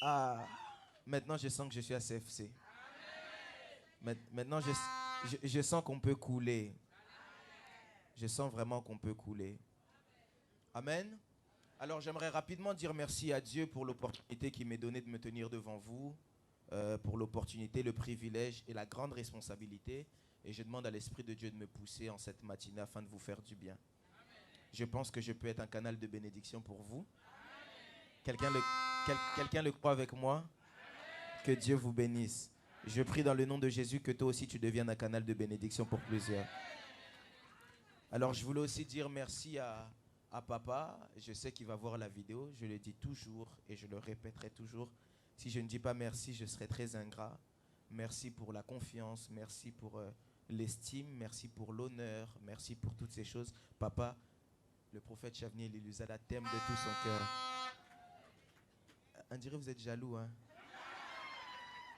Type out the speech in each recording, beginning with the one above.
Ah, maintenant je sens que je suis à CFC. Maintenant je sens qu'on peut couler. Je sens vraiment qu'on peut couler. Amen. Alors j'aimerais rapidement dire merci à Dieu pour l'opportunité qu'il m'est donnée de me tenir devant vous, pour l'opportunité, le privilège et la grande responsabilité. Et je demande à l'Esprit de Dieu de me pousser en cette matinée afin de vous faire du bien. Je pense que je peux être un canal de bénédiction pour vous. Quelqu'un le croit avec moi? Que Dieu vous bénisse. Je prie dans le nom de Jésus que toi aussi tu deviennes un canal de bénédiction pour plusieurs. Alors je voulais aussi dire merci à papa. Je sais qu'il va voir la vidéo. Je le dis toujours et je le répéterai toujours. Si je ne dis pas merci, je serai très ingrat. Merci pour la confiance. Merci pour l'estime. Merci pour l'honneur. Merci pour toutes ces choses. Papa, le prophète Chavnier Liluzala t'aime de tout son cœur. On dirait que vous êtes jaloux, hein?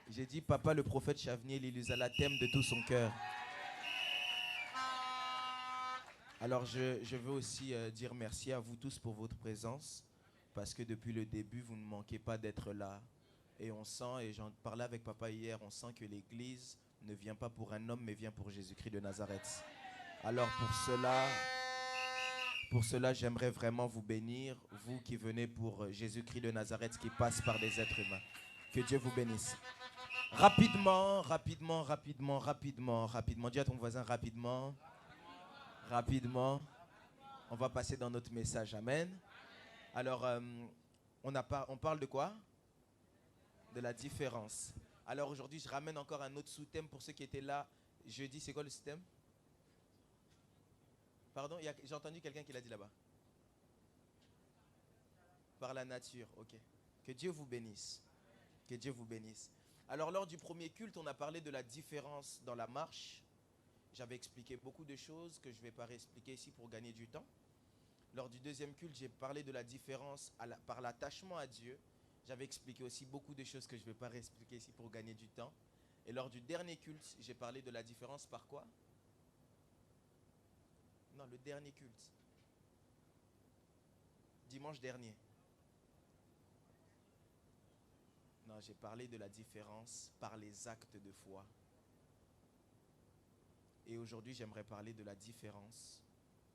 J'ai dit, papa, le prophète Chavnier Liluzala t'aime de tout son cœur. Alors, je veux aussi dire merci à vous tous pour votre présence, parce que depuis le début, vous ne manquez pas d'être là. Et on sent, et j'en parlais avec papa hier, on sent que l'Église ne vient pas pour un homme, mais vient pour Jésus-Christ de Nazareth. Alors, pour cela, j'aimerais vraiment vous bénir, vous qui venez pour Jésus-Christ de Nazareth, qui passe par des êtres humains. Que Dieu vous bénisse. Rapidement. Dis à ton voisin rapidement. On va passer dans notre message. Amen. Alors, on parle de quoi? De la différence. Alors aujourd'hui, je ramène encore un autre sous-thème pour ceux qui étaient là jeudi. C'est quoi le sous-thème? Pardon, j'ai entendu quelqu'un qui l'a dit là-bas. Par la nature, ok. Que Dieu vous bénisse. Que Dieu vous bénisse. Alors lors du premier culte, on a parlé de la différence dans la marche. J'avais expliqué beaucoup de choses que je ne vais pas réexpliquer ici pour gagner du temps. Lors du deuxième culte, j'ai parlé de la différence par l'attachement à Dieu. J'avais expliqué aussi beaucoup de choses que je ne vais pas réexpliquer ici pour gagner du temps. Et lors du dernier culte, j'ai parlé de la différence par quoi? Non, le dernier culte. Dimanche dernier. Non, j'ai parlé de la différence par les actes de foi. Et aujourd'hui, j'aimerais parler de la différence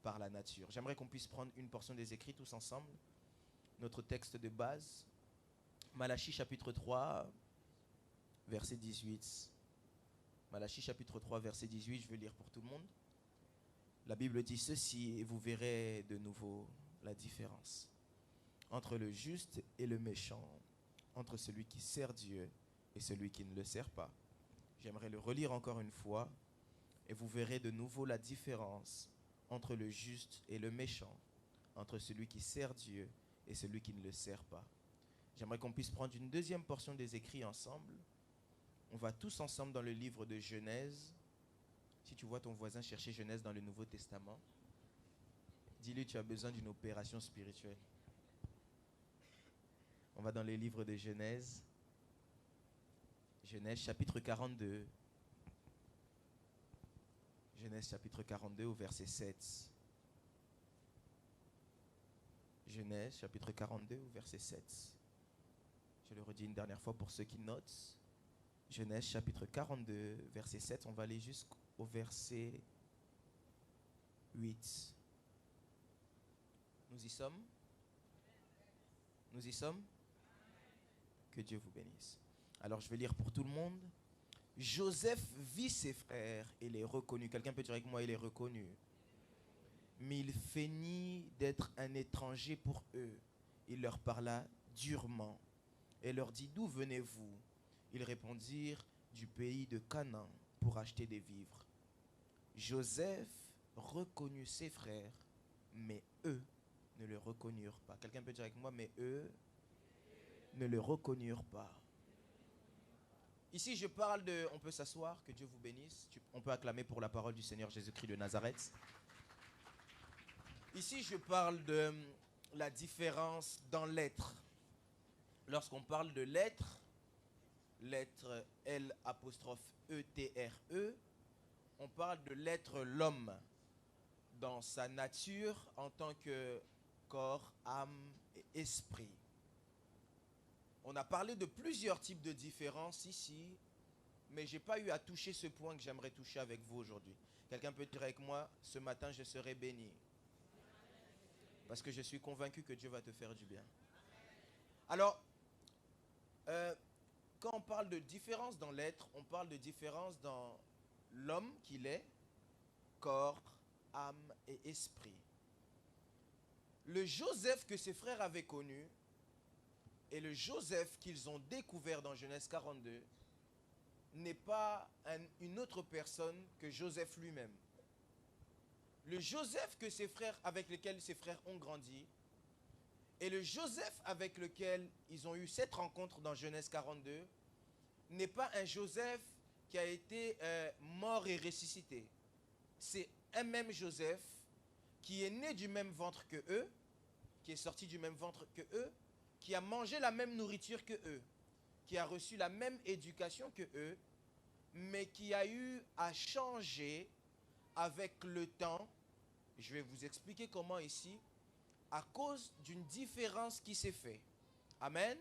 par la nature. J'aimerais qu'on puisse prendre une portion des écrits tous ensemble. Notre texte de base, Malachie chapitre 3, verset 18. Malachie chapitre 3, verset 18, je vais lire pour tout le monde. La Bible dit ceci, et vous verrez de nouveau la différence entre le juste et le méchant, entre celui qui sert Dieu et celui qui ne le sert pas. J'aimerais le relire encore une fois, et vous verrez de nouveau la différence entre le juste et le méchant, entre celui qui sert Dieu et celui qui ne le sert pas. J'aimerais qu'on puisse prendre une deuxième portion des écrits ensemble. On va tous ensemble dans le livre de Genèse. Si tu vois ton voisin chercher Genèse dans le Nouveau Testament, dis-lui tu as besoin d'une opération spirituelle. On va dans le livre de Genèse. Genèse chapitre 42. Genèse chapitre 42 au verset 7. Genèse chapitre 42 au verset 7. Je le redis une dernière fois pour ceux qui notent. Genèse chapitre 42 verset 7. On va aller jusqu'au verset 8. Nous y sommes? Nous y sommes? Que Dieu vous bénisse. Alors je vais lire pour tout le monde. Joseph vit ses frères et les reconnut. Quelqu'un peut dire avec moi, il est reconnu. Mais il feignit d'être un étranger pour eux. Il leur parla durement et leur dit, d'où venez-vous? Ils répondirent, du pays de Canaan, pour acheter des vivres. Joseph reconnut ses frères, mais eux ne le reconnurent pas. Quelqu'un peut dire avec moi, mais eux ne le reconnurent pas. Ici, je parle de... On peut s'asseoir, que Dieu vous bénisse. On peut acclamer pour la parole du Seigneur Jésus-Christ de Nazareth. Ici, je parle de la différence dans l'être. Lorsqu'on parle de l'être, l'être L''E', on parle de l'être l'homme dans sa nature en tant que corps, âme et esprit. On a parlé de plusieurs types de différences ici, mais je n'ai pas eu à toucher ce point que j'aimerais toucher avec vous aujourd'hui. Quelqu'un peut dire avec moi, ce matin je serai béni. Parce que je suis convaincu que Dieu va te faire du bien. Alors, quand on parle de différence dans l'être, on parle de différence dans l'homme qu'il est, corps, âme et esprit. Le Joseph que ses frères avaient connu et le Joseph qu'ils ont découvert dans Genèse 42 n'est pas une autre personne que Joseph lui-même. Le Joseph que ses frères, avec lequel ses frères ont grandi, et le Joseph avec lequel ils ont eu cette rencontre dans Genèse 42, n'est pas un Joseph qui a été mort et ressuscité. C'est un même Joseph qui est né du même ventre que eux, qui est sorti du même ventre que eux, qui a mangé la même nourriture que eux, qui a reçu la même éducation que eux, mais qui a eu à changer avec le temps. Je vais vous expliquer comment ici, à cause d'une différence qui s'est faite. Amen.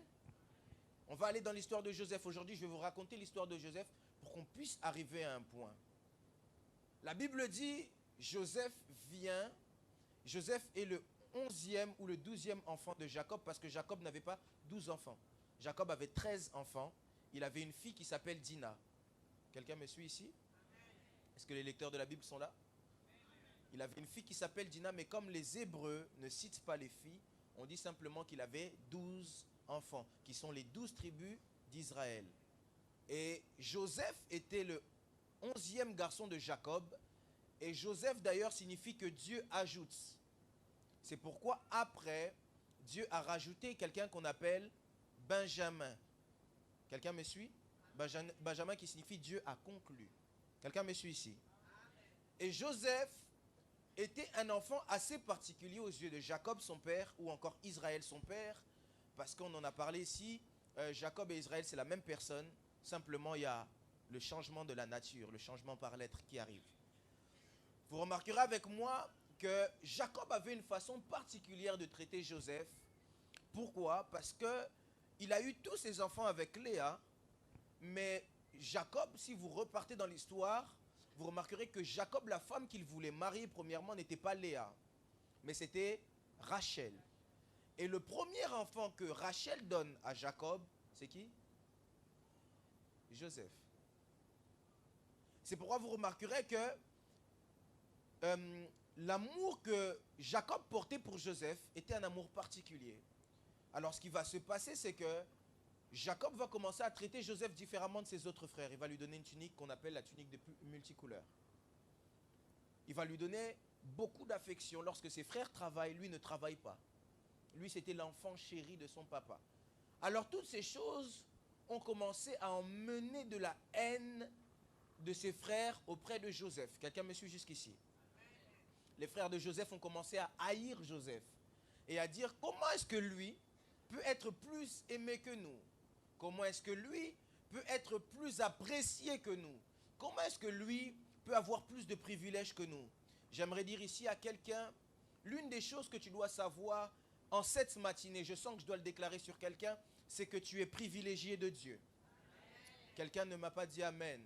On va aller dans l'histoire de Joseph. Aujourd'hui, je vais vous raconter l'histoire de Joseph pour qu'on puisse arriver à un point. La Bible dit, Joseph est le 11e ou le 12e enfant de Jacob, parce que Jacob n'avait pas 12 enfants. Jacob avait 13 enfants. Il avait une fille qui s'appelle Dina. Quelqu'un me suit ici? Est-ce que les lecteurs de la Bible sont là? Il avait une fille qui s'appelle Dina, mais comme les Hébreux ne citent pas les filles, on dit simplement qu'il avait 12 enfants, qui sont les 12 tribus d'Israël. Et Joseph était le 11e garçon de Jacob, et Joseph d'ailleurs signifie que Dieu ajoute. C'est pourquoi après, Dieu a rajouté quelqu'un qu'on appelle Benjamin. Quelqu'un me suit? Benjamin qui signifie Dieu a conclu. Quelqu'un me suit ici? Et Joseph était un enfant assez particulier aux yeux de Jacob son père, ou encore Israël son père, parce qu'on en a parlé ici, Jacob et Israël c'est la même personne, simplement il y a le changement de la nature, le changement par l'être qui arrive. Vous remarquerez avec moi que Jacob avait une façon particulière de traiter Joseph. Pourquoi? Parce qu'il a eu tous ses enfants avec Léa, mais Jacob, si vous repartez dans l'histoire, vous remarquerez que Jacob, la femme qu'il voulait marier premièrement, n'était pas Léa, mais c'était Rachel. Et le premier enfant que Rachel donne à Jacob, c'est qui? Joseph. C'est pourquoi vous remarquerez que l'amour que Jacob portait pour Joseph était un amour particulier. Alors ce qui va se passer, c'est que Jacob va commencer à traiter Joseph différemment de ses autres frères. Il va lui donner une tunique qu'on appelle la tunique de multicouleurs. Il va lui donner beaucoup d'affection. Lorsque ses frères travaillent, lui ne travaille pas. Lui, c'était l'enfant chéri de son papa. Alors toutes ces choses ont commencé à emmener de la haine de ses frères auprès de Joseph. Quelqu'un me suit jusqu'ici? Les frères de Joseph ont commencé à haïr Joseph et à dire comment est-ce que lui peut être plus aimé que nous? Comment est-ce que lui peut être plus apprécié que nous? Comment est-ce que lui peut avoir plus de privilèges que nous? J'aimerais dire ici à quelqu'un, l'une des choses que tu dois savoir en cette matinée, je sens que je dois le déclarer sur quelqu'un, c'est que tu es privilégié de Dieu. Quelqu'un ne m'a pas dit amen.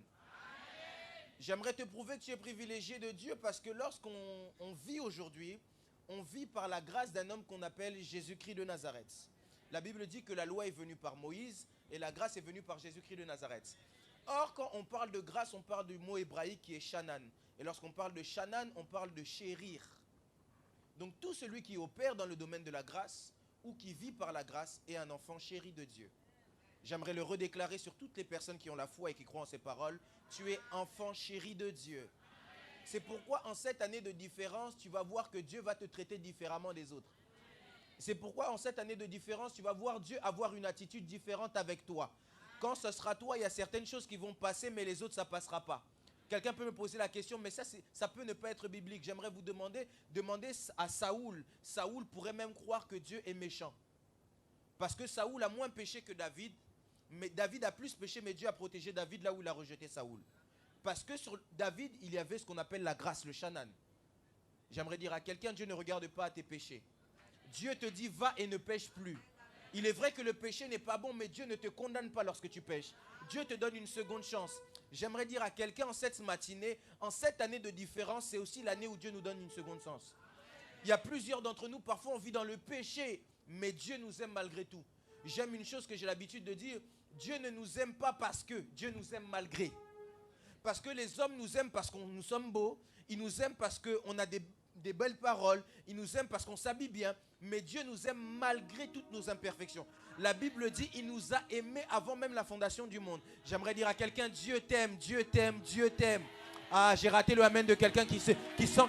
J'aimerais te prouver que tu es privilégié de Dieu parce que lorsqu'on vit aujourd'hui, on vit par la grâce d'un homme qu'on appelle Jésus-Christ de Nazareth. La Bible dit que la loi est venue par Moïse et la grâce est venue par Jésus-Christ de Nazareth. Or, quand on parle de grâce, on parle du mot hébraïque qui est shanan. Et lorsqu'on parle de shanan, on parle de chérir. Donc tout celui qui opère dans le domaine de la grâce ou qui vit par la grâce est un enfant chéri de Dieu. J'aimerais le redéclarer sur toutes les personnes qui ont la foi et qui croient en ces paroles. Tu es enfant chéri de Dieu. C'est pourquoi en cette année de différence, tu vas voir que Dieu va te traiter différemment des autres. C'est pourquoi en cette année de différence, tu vas voir Dieu avoir une attitude différente avec toi. Quand ce sera toi, il y a certaines choses qui vont passer, mais les autres, ça ne passera pas. Quelqu'un peut me poser la question, mais ça peut ne pas être biblique. J'aimerais vous demander à Saoul. Saoul pourrait même croire que Dieu est méchant. Parce que Saoul a moins péché que David. Mais David a plus péché, mais Dieu a protégé David là où il a rejeté Saoul. Parce que sur David, il y avait ce qu'on appelle la grâce, le shanan. J'aimerais dire à quelqu'un, Dieu ne regarde pas à tes péchés. Dieu te dit, va et ne pêche plus. Il est vrai que le péché n'est pas bon, mais Dieu ne te condamne pas lorsque tu pêches. Dieu te donne une seconde chance. J'aimerais dire à quelqu'un en cette matinée, en cette année de différence, c'est aussi l'année où Dieu nous donne une seconde chance. Il y a plusieurs d'entre nous, parfois on vit dans le péché, mais Dieu nous aime malgré tout. J'aime une chose que j'ai l'habitude de dire, Dieu ne nous aime pas parce que, Dieu nous aime malgré. Parce que les hommes nous aiment parce que nous sommes beaux, ils nous aiment parce qu'on a des belles paroles, ils nous aiment parce qu'on s'habille bien, mais Dieu nous aime malgré toutes nos imperfections. La Bible dit, il nous a aimés avant même la fondation du monde. J'aimerais dire à quelqu'un, Dieu t'aime, Dieu t'aime, Dieu t'aime. Ah, j'ai raté le amen de quelqu'un qui sent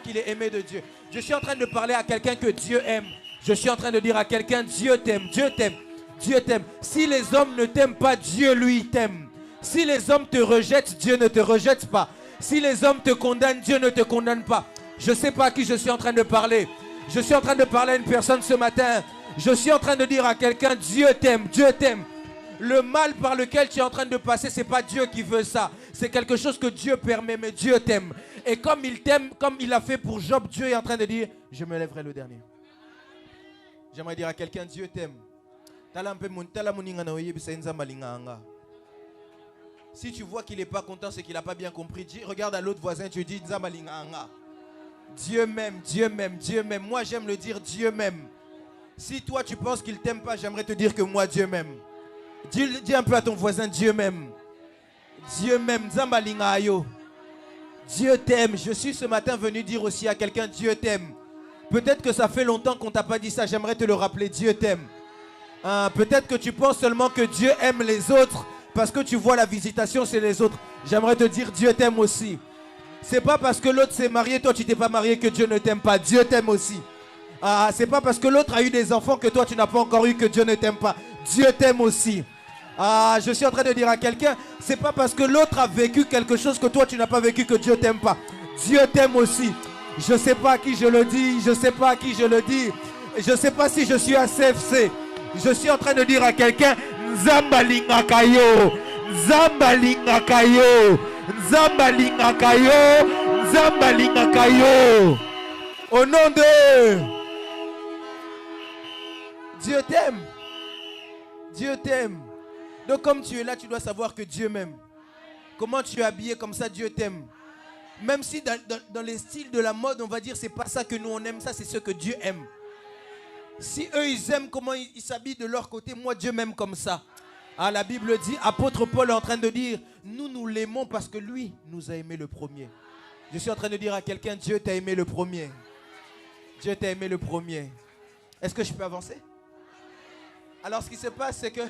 qu'il est aimé de Dieu. Je suis en train de parler à quelqu'un que Dieu aime. Je suis en train de dire à quelqu'un, Dieu t'aime, Dieu t'aime, Dieu t'aime. Si les hommes ne t'aiment pas, Dieu lui t'aime. Si les hommes te rejettent, Dieu ne te rejette pas. Si les hommes te condamnent, Dieu ne te condamne pas. Je ne sais pas à qui je suis en train de parler. Je suis en train de parler à une personne ce matin. Je suis en train de dire à quelqu'un, Dieu t'aime, Dieu t'aime. Le mal par lequel tu es en train de passer, ce n'est pas Dieu qui veut ça. C'est quelque chose que Dieu permet, mais Dieu t'aime. Et comme il t'aime, comme il a fait pour Job, Dieu est en train de dire, je me lèverai le dernier. J'aimerais dire à quelqu'un, Dieu t'aime. Si tu vois qu'il n'est pas content, c'est qu'il n'a pas bien compris. Regarde à l'autre voisin, tu dis, Dieu m'aime, Dieu m'aime, Dieu m'aime. Moi, j'aime le dire, Dieu m'aime. Si toi, tu penses qu'il ne t'aime pas, j'aimerais te dire que moi, Dieu m'aime. Dis un peu à ton voisin, Dieu m'aime. Dieu m'aime. Dieu t'aime. Je suis ce matin venu dire aussi à quelqu'un, Dieu t'aime. Peut-être que ça fait longtemps qu'on ne t'a pas dit ça. J'aimerais te le rappeler, Dieu t'aime. Peut-être que tu penses seulement que Dieu aime les autres parce que tu vois la visitation chez les autres. J'aimerais te dire, Dieu t'aime aussi. C'est pas parce que l'autre s'est marié, toi tu t'es pas marié que Dieu ne t'aime pas. Dieu t'aime aussi. C'est pas parce que l'autre a eu des enfants que toi tu n'as pas encore eu que Dieu ne t'aime pas. Dieu t'aime aussi. Je suis en train de dire à quelqu'un, c'est pas parce que l'autre a vécu quelque chose que toi tu n'as pas vécu que Dieu t'aime pas. Dieu t'aime aussi. Je sais pas à qui je le dis, je sais pas à qui je le dis. Je sais pas si je suis à CFC. Je suis en train de dire à quelqu'un, Nzambalinga kayo, Nzambalinga kayo, Nzambalinga kayo, Nzambalinga kayo. Au nom de Dieu t'aime. Dieu t'aime. Donc comme tu es là, tu dois savoir que Dieu m'aime. Comment tu es habillé comme ça, Dieu t'aime. Même si dans les styles de la mode, on va dire c'est pas ça que nous on aime, ça c'est ce que Dieu aime. Si eux ils aiment comment ils s'habillent de leur côté, moi Dieu m'aime comme ça. La Bible dit, apôtre Paul est en train de dire, nous l'aimons parce que lui nous a aimé le premier. Je suis en train de dire à quelqu'un, Dieu t'a aimé le premier. Dieu t'a aimé le premier. Est-ce que je peux avancer? Alors ce qui se passe c'est que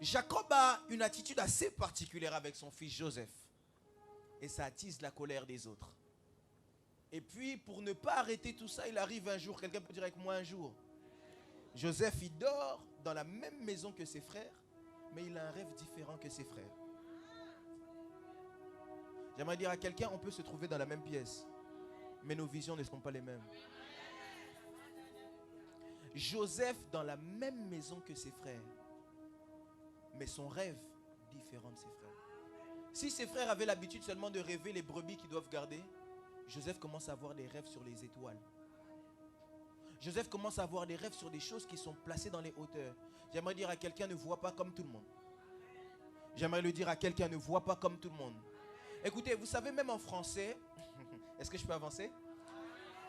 Jacob a une attitude assez particulière avec son fils Joseph. Et ça attise la colère des autres. Et puis, pour ne pas arrêter tout ça, il arrive un jour, quelqu'un peut dire avec moi un jour. Joseph, il dort dans la même maison que ses frères, mais il a un rêve différent que ses frères. J'aimerais dire à quelqu'un, on peut se trouver dans la même pièce, mais nos visions ne sont pas les mêmes. Joseph dans la même maison que ses frères, mais son rêve différent de ses frères. Si ses frères avaient l'habitude seulement de rêver les brebis qu'ils doivent garder, Joseph commence à avoir des rêves sur les étoiles. Joseph commence à avoir des rêves sur des choses qui sont placées dans les hauteurs. J'aimerais dire à quelqu'un, ne vois pas comme tout le monde. J'aimerais le dire à quelqu'un, ne vois pas comme tout le monde. Écoutez, vous savez, même en français, est-ce que je peux avancer?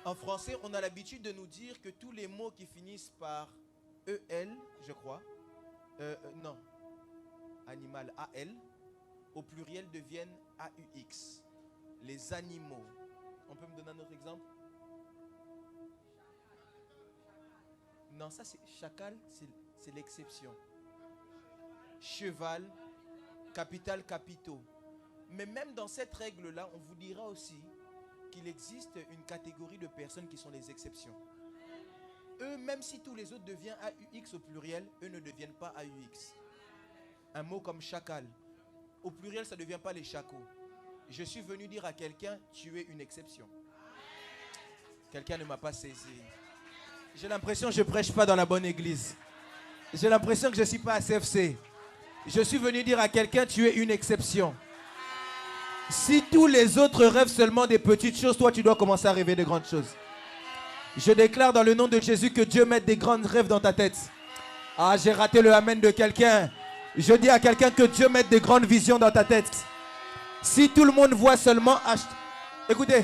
En français, on a l'habitude de nous dire que tous les mots qui finissent par EL, je crois, non, animal AL, au pluriel deviennent AUX. Les animaux. On peut me donner un autre exemple? Non, ça c'est chacal, c'est l'exception. Cheval, capital, capitaux. Mais même dans cette règle-là, on vous dira aussi qu'il existe une catégorie de personnes qui sont les exceptions. Eux, même si tous les autres deviennent AUX au pluriel, eux ne deviennent pas AUX. Un mot comme chacal, au pluriel, ça ne devient pas les chacos. Je suis venu dire à quelqu'un, tu es une exception. Quelqu'un ne m'a pas saisi. J'ai l'impression que je ne prêche pas dans la bonne église. J'ai l'impression que je ne suis pas à CFC. Je suis venu dire à quelqu'un, tu es une exception. Si tous les autres rêvent seulement des petites choses, toi tu dois commencer à rêver de grandes choses. Je déclare dans le nom de Jésus que Dieu mette des grands rêves dans ta tête. Ah, j'ai raté le amen de quelqu'un. Je dis à quelqu'un que Dieu mette des grandes visions dans ta tête. Si tout le monde voit seulement acheter... Écoutez,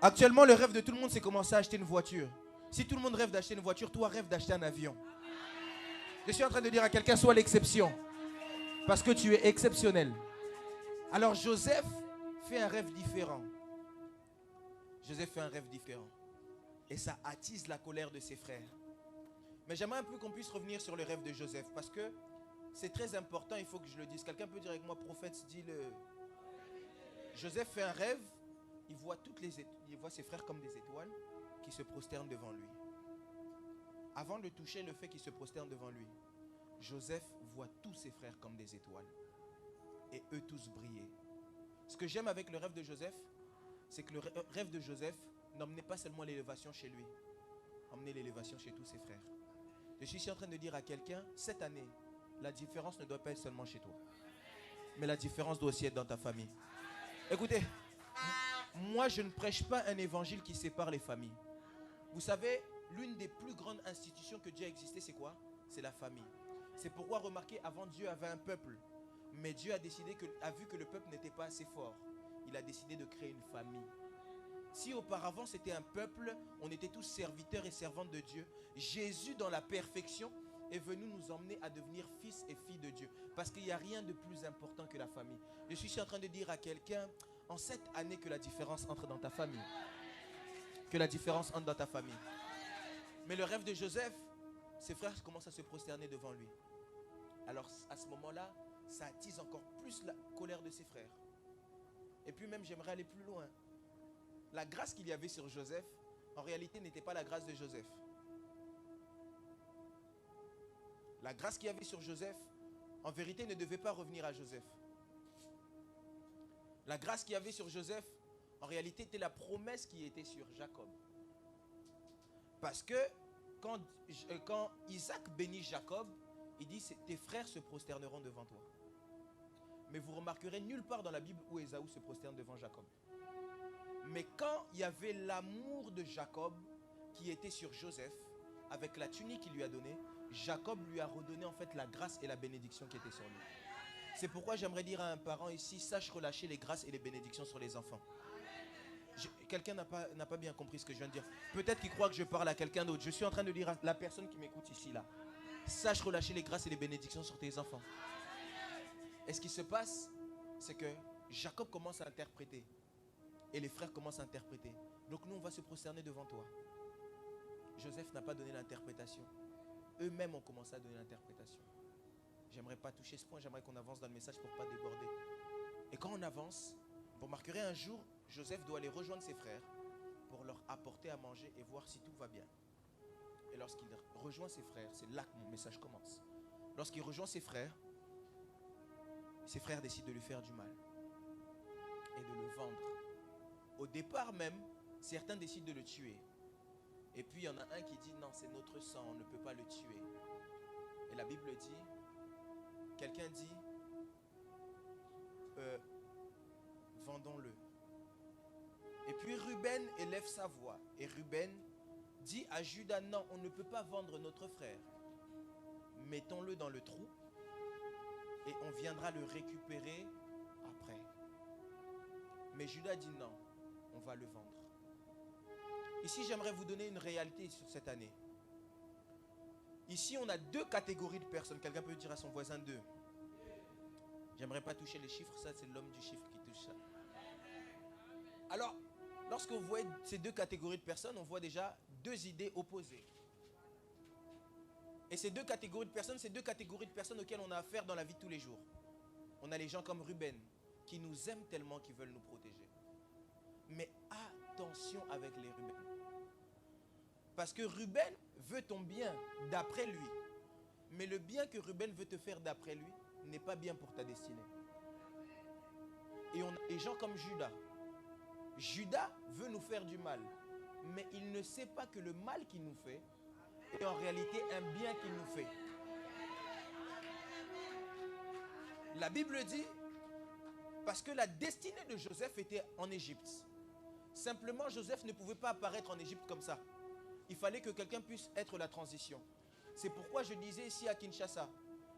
actuellement le rêve de tout le monde c'est commencer à acheter une voiture. Si tout le monde rêve d'acheter une voiture, toi rêve d'acheter un avion. Je suis en train de dire à quelqu'un, sois l'exception. Parce que tu es exceptionnel. Alors Joseph fait un rêve différent. Joseph fait un rêve différent. Et ça attise la colère de ses frères. Mais j'aimerais un peu qu'on puisse revenir sur le rêve de Joseph. Parce que c'est très important, il faut que je le dise. Quelqu'un peut dire avec moi, prophète, dis-le. Joseph fait un rêve. Il voit ses frères comme des étoiles qui se prosternent devant lui. Avant de toucher le fait qu'ils se prosternent devant lui, Joseph voit tous ses frères comme des étoiles. Et eux tous briller. Ce que j'aime avec le rêve de Joseph, c'est que le rêve de Joseph n'emmenait pas seulement l'élévation chez lui, emmenait l'élévation chez tous ses frères. Je suis ici en train de dire à quelqu'un, cette année, la différence ne doit pas être seulement chez toi. Mais la différence doit aussi être dans ta famille. Écoutez, moi je ne prêche pas un évangile qui sépare les familles. Vous savez, l'une des plus grandes institutions que Dieu a existé, c'est quoi? C'est la famille. C'est pourquoi, remarquez, avant Dieu avait un peuple. Mais Dieu a vu que le peuple n'était pas assez fort. Il a décidé de créer une famille. Si auparavant c'était un peuple, on était tous serviteurs et servantes de Dieu, Jésus dans la perfection est venu nous emmener à devenir fils et filles de Dieu. Parce qu'il n'y a rien de plus important que la famille. Je suis en train de dire à quelqu'un, en cette année, que la différence entre dans ta famille. Que la différence entre dans ta famille. Mais le rêve de Joseph, ses frères commencent à se prosterner devant lui. Alors à ce moment-là, ça attise encore plus la colère de ses frères. Et puis même, j'aimerais aller plus loin. La grâce qu'il y avait sur Joseph, en réalité, n'était pas la grâce de Joseph. La grâce qu'il y avait sur Joseph, en vérité, ne devait pas revenir à Joseph. La grâce qu'il y avait sur Joseph, en réalité, était la promesse qui était sur Jacob. Parce que quand Isaac bénit Jacob, il dit, tes frères se prosterneront devant toi. Mais vous remarquerez nulle part dans la Bible où Ésaü se prosterne devant Jacob. Mais quand il y avait l'amour de Jacob qui était sur Joseph, avec la tunique qu'il lui a donnée, Jacob lui a redonné en fait la grâce et la bénédiction qui était sur lui. C'est pourquoi j'aimerais dire à un parent ici, sache relâcher les grâces et les bénédictions sur les enfants. Quelqu'un n'a pas bien compris ce que je viens de dire. Peut-être qu'il croit que je parle à quelqu'un d'autre. Je suis en train de dire à la personne qui m'écoute ici, là. Sache relâcher les grâces et les bénédictions sur tes enfants. Et ce qui se passe, c'est que Jacob commence à interpréter. Et les frères commencent à interpréter. Donc nous, on va se prosterner devant toi. Joseph n'a pas donné l'interprétation. Eux-mêmes ont commencé à donner l'interprétation. J'aimerais pas toucher ce point, j'aimerais qu'on avance dans le message pour ne pas déborder. Et quand on avance, vous remarquerez un jour, Joseph doit aller rejoindre ses frères pour leur apporter à manger et voir si tout va bien. Et lorsqu'il rejoint ses frères, c'est là que mon message commence. Lorsqu'il rejoint ses frères décident de lui faire du mal et de le vendre. Au départ même, certains décident de le tuer. Et puis il y en a un qui dit non, c'est notre sang, on ne peut pas le tuer. Et la Bible dit, quelqu'un dit, vendons-le. Et puis Ruben élève sa voix. Et Ruben dit à Judas, non, on ne peut pas vendre notre frère. Mettons-le dans le trou et on viendra le récupérer après. Mais Judas dit non, on va le vendre. Ici, j'aimerais vous donner une réalité sur cette année. Ici, on a deux catégories de personnes. Quelqu'un peut dire à son voisin deux. J'aimerais pas toucher les chiffres, ça c'est l'homme du chiffre qui touche ça. Alors, lorsque vous voyez ces deux catégories de personnes, on voit déjà deux idées opposées. Et ces deux catégories de personnes, c'est deux catégories de personnes auxquelles on a affaire dans la vie de tous les jours. On a les gens comme Ruben, qui nous aiment tellement qu'ils veulent nous protéger. Mais attention avec les Ruben. Parce que Ruben veut ton bien d'après lui. Mais le bien que Ruben veut te faire d'après lui n'est pas bien pour ta destinée. Et on a des gens comme Judas. Judas veut nous faire du mal. Mais il ne sait pas que le mal qu'il nous fait est en réalité un bien qu'il nous fait. La Bible dit, parce que la destinée de Joseph était en Égypte. Simplement, Joseph ne pouvait pas apparaître en Égypte comme ça. Il fallait que quelqu'un puisse être la transition. C'est pourquoi je disais ici à Kinshasa,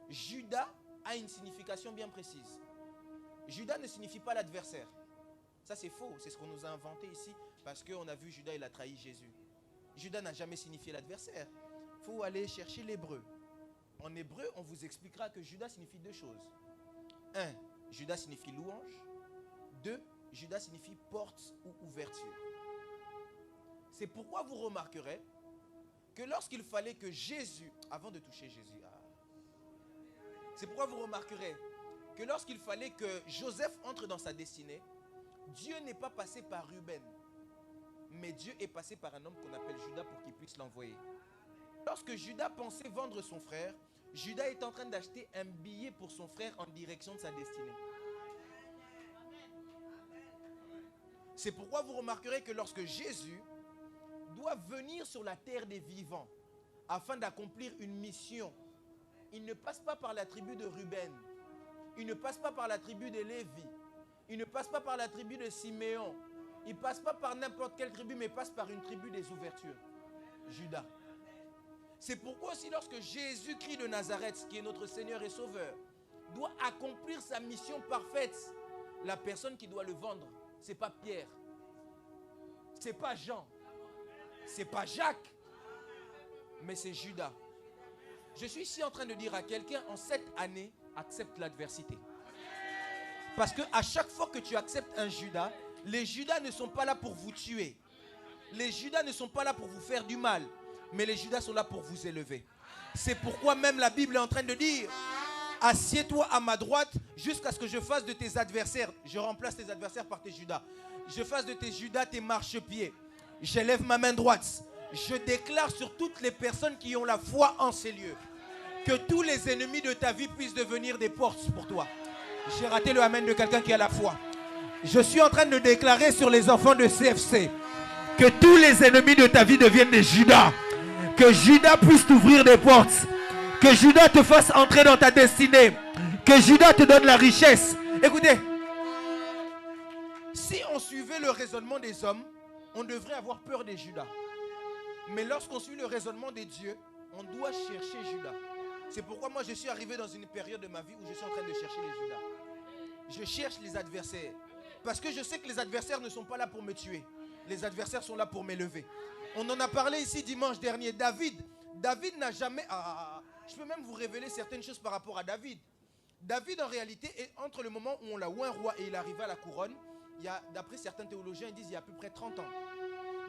Judas a une signification bien précise. Judas ne signifie pas l'adversaire. Ça c'est faux, c'est ce qu'on nous a inventé ici parce qu'on a vu Judas, il a trahi Jésus. Judas n'a jamais signifié l'adversaire. Il faut aller chercher l'hébreu. En hébreu, on vous expliquera que Judas signifie deux choses. 1. Judas signifie louange. 2. Judas signifie porte ou ouverture. C'est pourquoi vous remarquerez que lorsqu'il fallait que Jésus, avant de toucher Jésus, c'est pourquoi vous remarquerez que lorsqu'il fallait que Joseph entre dans sa destinée, Dieu n'est pas passé par Ruben, mais Dieu est passé par un homme qu'on appelle Judas pour qu'il puisse l'envoyer. Lorsque Judas pensait vendre son frère, Judas est en train d'acheter un billet pour son frère en direction de sa destinée. C'est pourquoi vous remarquerez que lorsque Jésus doit venir sur la terre des vivants afin d'accomplir une mission, il ne passe pas par la tribu de Ruben, il ne passe pas par la tribu de Lévi, il ne passe pas par la tribu de Siméon, il ne passe pas par n'importe quelle tribu, mais passe par une tribu des ouvertures, Judas. C'est pourquoi aussi lorsque Jésus-Christ de Nazareth, qui est notre Seigneur et Sauveur, doit accomplir sa mission parfaite, la personne qui doit le vendre, ce n'est pas Pierre, ce n'est pas Jean, ce n'est pas Jacques, mais c'est Judas. Je suis ici en train de dire à quelqu'un, en cette année, accepte l'adversité. Parce que à chaque fois que tu acceptes un Judas, les Judas ne sont pas là pour vous tuer. Les Judas ne sont pas là pour vous faire du mal. Mais les Judas sont là pour vous élever. C'est pourquoi même la Bible est en train de dire, assieds-toi à ma droite jusqu'à ce que je fasse de tes adversaires. Je remplace tes adversaires par tes Judas. Je fasse de tes Judas tes marchepieds. J'élève ma main droite. Je déclare sur toutes les personnes qui ont la foi en ces lieux que tous les ennemis de ta vie puissent devenir des portes pour toi. J'ai raté le amen de quelqu'un qui a la foi. Je suis en train de déclarer sur les enfants de CFC que tous les ennemis de ta vie deviennent des Judas. Que Judas puisse t'ouvrir des portes. Que Judas te fasse entrer dans ta destinée. Que Judas te donne la richesse. Écoutez, si on suivait le raisonnement des hommes, on devrait avoir peur des Judas. Mais lorsqu'on suit le raisonnement des dieux, on doit chercher Judas. C'est pourquoi moi je suis arrivé dans une période de ma vie où je suis en train de chercher les Judas. Je cherche les adversaires. Parce que je sais que les adversaires ne sont pas là pour me tuer. Les adversaires sont là pour m'élever. On en a parlé ici dimanche dernier. David n'a jamais... je peux même vous révéler certaines choses par rapport à David. David en réalité, entre le moment où on l'a oint roi et il arriva à la couronne, d'après certains théologiens, ils disent il y a à peu près 30 ans.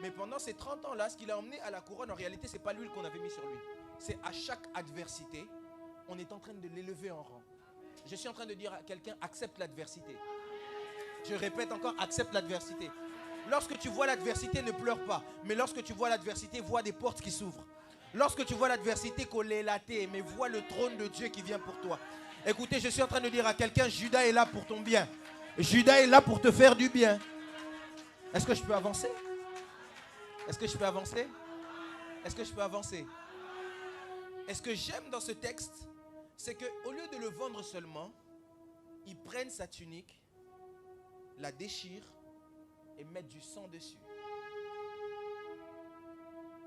Mais pendant ces 30 ans-là, ce qu'il a emmené à la couronne, en réalité, ce n'est pas l'huile qu'on avait mis sur lui. C'est à chaque adversité, on est en train de l'élever en rang. Je suis en train de dire à quelqu'un, accepte l'adversité. Je répète encore, accepte l'adversité. Lorsque tu vois l'adversité, ne pleure pas. Mais lorsque tu vois l'adversité, vois des portes qui s'ouvrent. Lorsque tu vois l'adversité, mais vois le trône de Dieu qui vient pour toi. Écoutez, je suis en train de dire à quelqu'un, Judas est là pour ton bien. Judas est là pour te faire du bien. Est-ce que je peux avancer? Est-ce que je peux avancer? Est-ce que je peux avancer? Et ce que j'aime dans ce texte, c'est qu'au lieu de le vendre seulement, ils prennent sa tunique, la déchirent et mettent du sang dessus.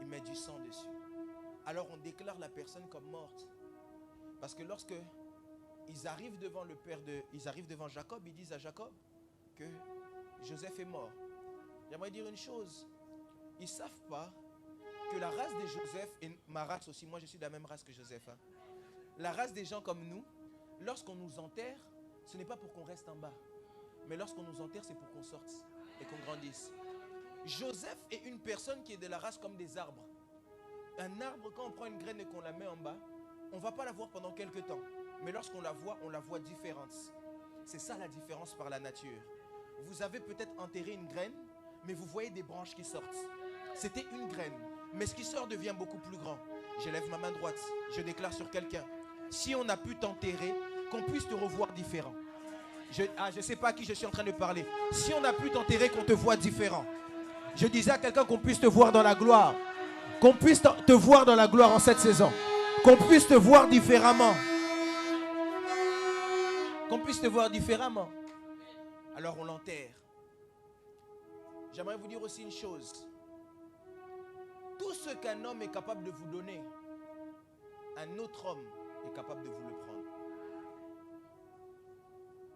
Ils mettent du sang dessus. Alors on déclare la personne comme morte. Parce que lorsque ils arrivent devant ils arrivent devant Jacob, ils disent à Jacob que Joseph est mort. J'aimerais dire une chose. Ils ne savent pas que la race de Joseph, et ma race aussi, moi je suis de la même race que Joseph. La race des gens comme nous, lorsqu'on nous enterre, ce n'est pas pour qu'on reste en bas. Mais lorsqu'on nous enterre, c'est pour qu'on sorte et qu'on grandisse. Joseph est une personne qui est de la race comme des arbres. Un arbre, quand on prend une graine et qu'on la met en bas, on ne va pas la voir pendant quelques temps. Mais lorsqu'on la voit différente. C'est ça la différence par la nature. Vous avez peut-être enterré une graine, mais vous voyez des branches qui sortent. C'était une graine, mais ce qui sort devient beaucoup plus grand. Je lève ma main droite, je déclare sur quelqu'un. Si on a pu t'enterrer, qu'on puisse te revoir différent. Je ne sais pas à qui je suis en train de parler. Si on a pu t'enterrer, qu'on te voit différent. Je disais à quelqu'un qu'on puisse te voir dans la gloire. Qu'on puisse te voir dans la gloire en cette saison. Qu'on puisse te voir différemment. Qu'on puisse te voir différemment. Alors on l'enterre. J'aimerais vous dire aussi une chose. Tout ce qu'un homme est capable de vous donner, un autre homme est capable de vous le prendre.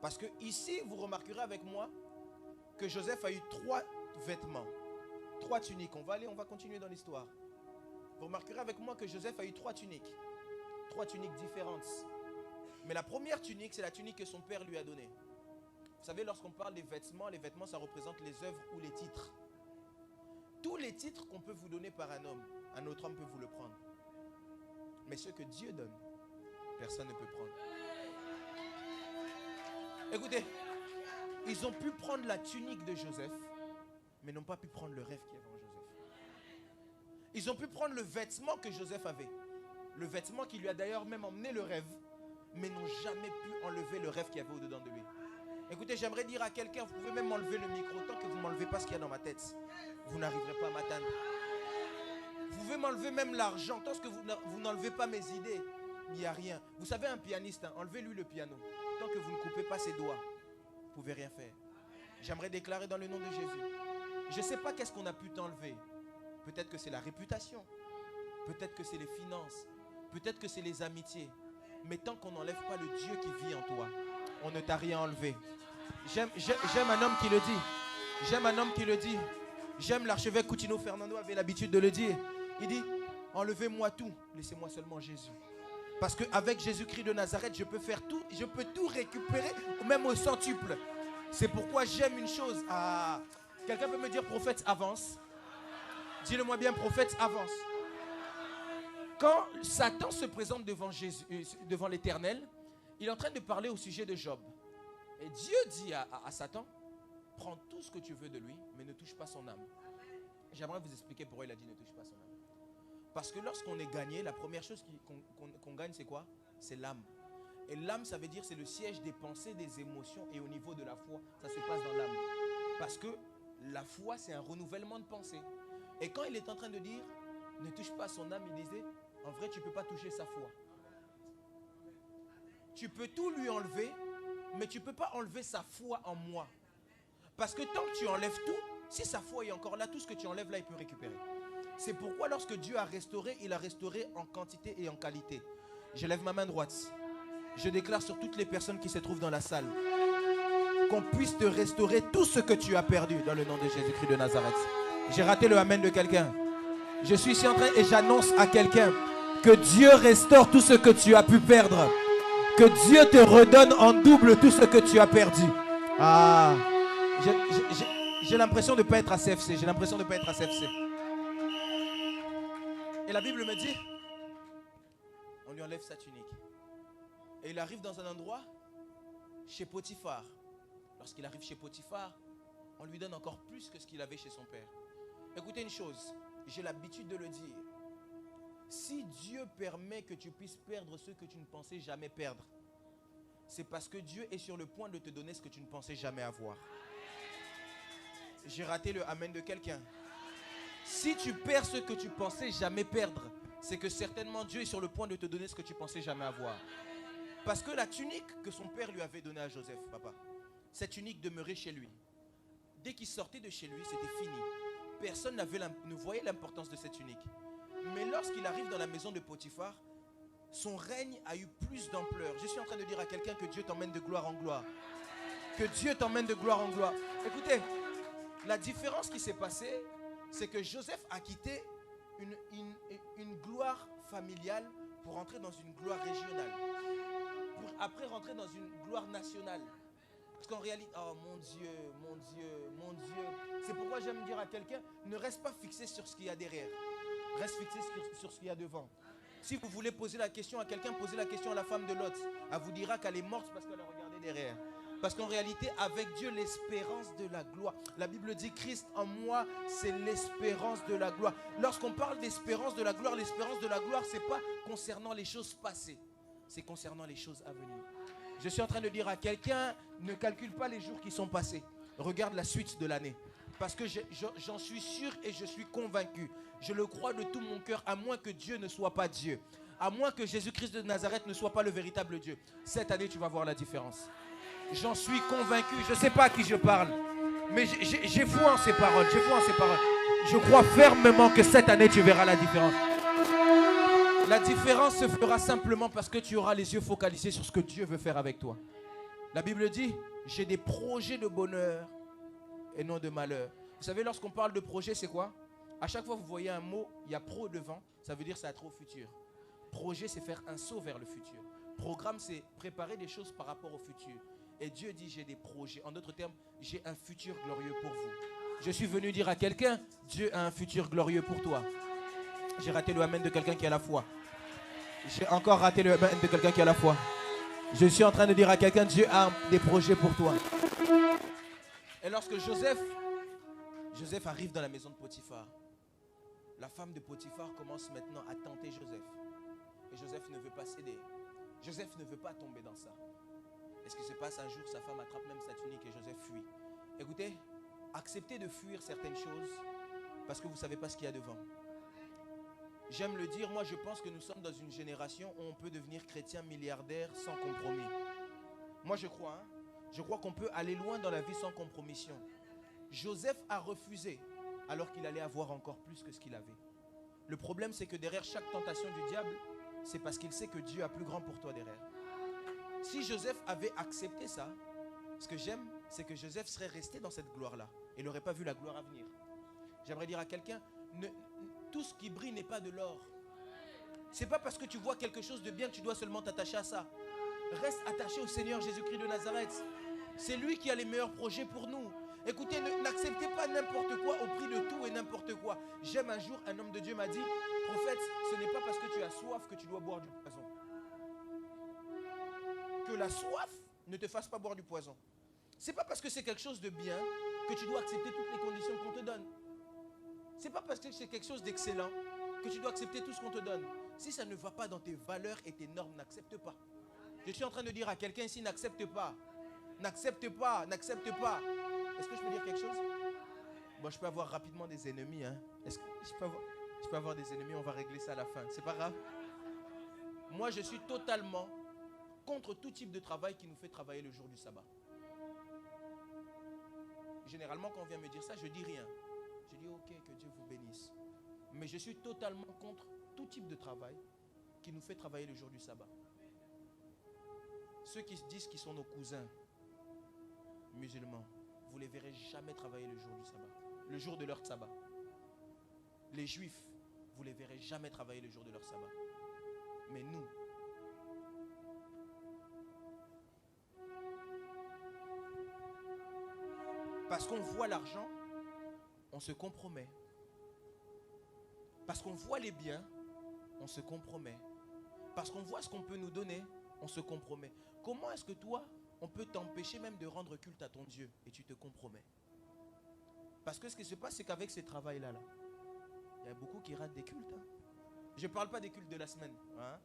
Parce que ici, vous remarquerez avec moi que Joseph a eu 3 vêtements, 3 tuniques. On va continuer dans l'histoire. Vous remarquerez avec moi que Joseph a eu 3 tuniques. 3 tuniques différentes. Mais la première tunique, c'est la tunique que son père lui a donnée. Vous savez, lorsqu'on parle des vêtements, les vêtements, ça représente les œuvres ou les titres. Tous les titres qu'on peut vous donner par un homme, un autre homme peut vous le prendre. Mais ce que Dieu donne, personne ne peut prendre. Écoutez, ils ont pu prendre la tunique de Joseph, mais n'ont pas pu prendre le rêve qu'il y avait en Joseph. Ils ont pu prendre le vêtement que Joseph avait, le vêtement qui lui a d'ailleurs même emmené le rêve, mais n'ont jamais pu enlever le rêve qu'il y avait au-dedans de lui. Écoutez, j'aimerais dire à quelqu'un, vous pouvez même m'enlever le micro, tant que vous ne m'enlevez pas ce qu'il y a dans ma tête, vous n'arriverez pas à m'atteindre. Vous pouvez m'enlever même l'argent, tant que vous n'enlevez pas mes idées, il n'y a rien. Vous savez, un pianiste, enlevez-lui le piano. Tant que vous ne coupez pas ses doigts, vous ne pouvez rien faire. J'aimerais déclarer dans le nom de Jésus. Je ne sais pas qu'est-ce qu'on a pu t'enlever. Peut-être que c'est la réputation. Peut-être que c'est les finances. Peut-être que c'est les amitiés. Mais tant qu'on n'enlève pas le Dieu qui vit en toi, on ne t'a rien enlevé. J'aime un homme qui le dit. J'aime un homme qui le dit. J'aime l'archevêque Coutinho Fernando avait l'habitude de le dire. Il dit, enlevez-moi tout, laissez-moi seulement Jésus. Parce qu'avec Jésus-Christ de Nazareth, je peux faire tout, je peux tout récupérer, même au centuple. C'est pourquoi j'aime une chose. Ah, quelqu'un peut me dire, prophète, avance. Dis-le-moi bien, prophète, avance. Quand Satan se présente devant l'Éternel, il est en train de parler au sujet de Job. Et Dieu dit à Satan, prends tout ce que tu veux de lui, mais ne touche pas son âme. J'aimerais vous expliquer pourquoi il a dit ne touche pas son âme. Parce que lorsqu'on est gagné, la première chose qu'on gagne, c'est quoi? C'est l'âme. Et l'âme, ça veut dire c'est le siège des pensées, des émotions. Et au niveau de la foi, ça se passe dans l'âme. Parce que la foi, c'est un renouvellement de pensée. Et quand il est en train de dire, ne touche pas son âme, il disait, en vrai, tu ne peux pas toucher sa foi. Tu peux tout lui enlever, mais tu ne peux pas enlever sa foi en moi. Parce que tant que tu enlèves tout, si sa foi est encore là, tout ce que tu enlèves là, il peut récupérer. C'est pourquoi lorsque Dieu a restauré, il a restauré en quantité et en qualité. Je lève ma main droite. Je déclare sur toutes les personnes qui se trouvent dans la salle qu'on puisse te restaurer tout ce que tu as perdu dans le nom de Jésus-Christ de Nazareth. J'ai raté le amen de quelqu'un. Je suis ici en train et j'annonce à quelqu'un que Dieu restaure tout ce que tu as pu perdre. Que Dieu te redonne en double tout ce que tu as perdu. Ah, j'ai l'impression de ne pas être à CFC. J'ai l'impression de ne pas être à CFC. Et la Bible me dit, on lui enlève sa tunique. Et il arrive dans un endroit, chez Potiphar. Lorsqu'il arrive chez Potiphar, on lui donne encore plus que ce qu'il avait chez son père. Écoutez une chose, j'ai l'habitude de le dire. Si Dieu permet que tu puisses perdre ce que tu ne pensais jamais perdre, c'est parce que Dieu est sur le point de te donner ce que tu ne pensais jamais avoir. J'ai raté le amen de quelqu'un. Si tu perds ce que tu pensais jamais perdre, c'est que certainement Dieu est sur le point de te donner ce que tu pensais jamais avoir. Parce que la tunique que son père lui avait donnée à Joseph, papa, cette tunique demeurait chez lui. Dès qu'il sortait de chez lui, c'était fini. Personne ne voyait l'importance de cette tunique. Mais lorsqu'il arrive dans la maison de Potiphar, son règne a eu plus d'ampleur. Je suis en train de dire à quelqu'un que Dieu t'emmène de gloire en gloire. Que Dieu t'emmène de gloire en gloire. Écoutez, la différence qui s'est passée, c'est que Joseph a quitté une gloire familiale pour entrer dans une gloire régionale. Pour après rentrer dans une gloire nationale. Parce qu'en réalité, oh mon Dieu, mon Dieu, mon Dieu. C'est pourquoi j'aime dire à quelqu'un, ne reste pas fixé sur ce qu'il y a derrière. Reste fixé sur ce qu'il y a devant. Si vous voulez poser la question à quelqu'un, posez la question à la femme de Lot. Elle vous dira qu'elle est morte parce qu'elle a regardé derrière. Parce qu'en réalité, avec Dieu, l'espérance de la gloire. La Bible dit, Christ en moi, c'est l'espérance de la gloire. Lorsqu'on parle d'espérance de la gloire, ce n'est pas concernant les choses passées. C'est concernant les choses à venir. Je suis en train de dire à quelqu'un, ne calcule pas les jours qui sont passés. Regarde la suite de l'année. Parce que j'en suis sûr et je suis convaincu. Je le crois de tout mon cœur, à moins que Dieu ne soit pas Dieu. À moins que Jésus-Christ de Nazareth ne soit pas le véritable Dieu. Cette année, tu vas voir la différence. J'en suis convaincu. Je ne sais pas à qui je parle. Mais j'ai foi en ces paroles. J'ai foi en ces paroles. Je crois fermement que cette année, tu verras la différence. La différence se fera simplement parce que tu auras les yeux focalisés sur ce que Dieu veut faire avec toi. La Bible dit, j'ai des projets de bonheur et non de malheur. Vous savez, lorsqu'on parle de projet, c'est quoi? À chaque fois que vous voyez un mot, il y a pro devant, ça veut dire ça être au futur. Projet, c'est faire un saut vers le futur. Programme, c'est préparer des choses par rapport au futur. Et Dieu dit, j'ai des projets. En d'autres termes, j'ai un futur glorieux pour vous. Je suis venu dire à quelqu'un, Dieu a un futur glorieux pour toi. J'ai raté le amen de quelqu'un qui a la foi. J'ai encore raté le amen de quelqu'un qui a la foi. Je suis en train de dire à quelqu'un, Dieu a des projets pour toi. Et lorsque Joseph arrive dans la maison de Potiphar, la femme de Potiphar commence maintenant à tenter Joseph. Et Joseph ne veut pas céder. Joseph ne veut pas tomber dans ça. Et ce qui se passe un jour, sa femme attrape même sa tunique et Joseph fuit. Écoutez, acceptez de fuir certaines choses parce que vous ne savez pas ce qu'il y a devant. J'aime le dire, moi je pense que nous sommes dans une génération où on peut devenir chrétien milliardaire sans compromis. Moi je crois qu'on peut aller loin dans la vie sans compromission. Joseph a refusé alors qu'il allait avoir encore plus que ce qu'il avait. Le problème c'est que derrière chaque tentation du diable, c'est parce qu'il sait que Dieu a plus grand pour toi derrière. Si Joseph avait accepté ça, ce que j'aime, c'est que Joseph serait resté dans cette gloire-là. Et il n'aurait pas vu la gloire à venir. J'aimerais dire à quelqu'un, tout ce qui brille n'est pas de l'or. C'est pas parce que tu vois quelque chose de bien que tu dois seulement t'attacher à ça. Reste attaché au Seigneur Jésus-Christ de Nazareth. C'est lui qui a les meilleurs projets pour nous. Écoutez, n'acceptez pas n'importe quoi au prix de tout et n'importe quoi. J'aime un jour, un homme de Dieu m'a dit, prophète, ce n'est pas parce que tu as soif que tu dois boire du poison. Que la soif ne te fasse pas boire du poison. C'est pas parce que c'est quelque chose de bien que tu dois accepter toutes les conditions qu'on te donne. C'est pas parce que c'est quelque chose d'excellent que tu dois accepter tout ce qu'on te donne. Si ça ne va pas dans tes valeurs et tes normes, n'accepte pas. Je suis en train de dire à quelqu'un ici, n'accepte pas. N'accepte pas, n'accepte pas. Est-ce que je peux dire quelque chose? Bon, je peux avoir rapidement des ennemis. Hein. Est-ce que je peux avoir des ennemis? On va régler ça à la fin. C'est pas grave. Moi, je suis totalement contre tout type de travail qui nous fait travailler le jour du sabbat. Généralement, quand on vient me dire ça, je dis rien. Je dis ok, que Dieu vous bénisse. Mais je suis totalement contre tout type de travail qui nous fait travailler le jour du sabbat. Ceux qui se disent qu'ils sont nos cousins musulmans, vous ne les verrez jamais travailler le jour du sabbat, le jour de leur sabbat. Les juifs, vous ne les verrez jamais travailler le jour de leur sabbat. Mais nous, parce qu'on voit l'argent, on se compromet. Parce qu'on voit les biens, on se compromet. Parce qu'on voit ce qu'on peut nous donner, on se compromet. Comment est-ce que toi, on peut t'empêcher même de rendre culte à ton Dieu et tu te compromets? Parce que ce qui se passe, c'est qu'avec ces travails-là, il y a beaucoup qui ratent des cultes. Hein. Je ne parle pas des cultes de la semaine. Hein?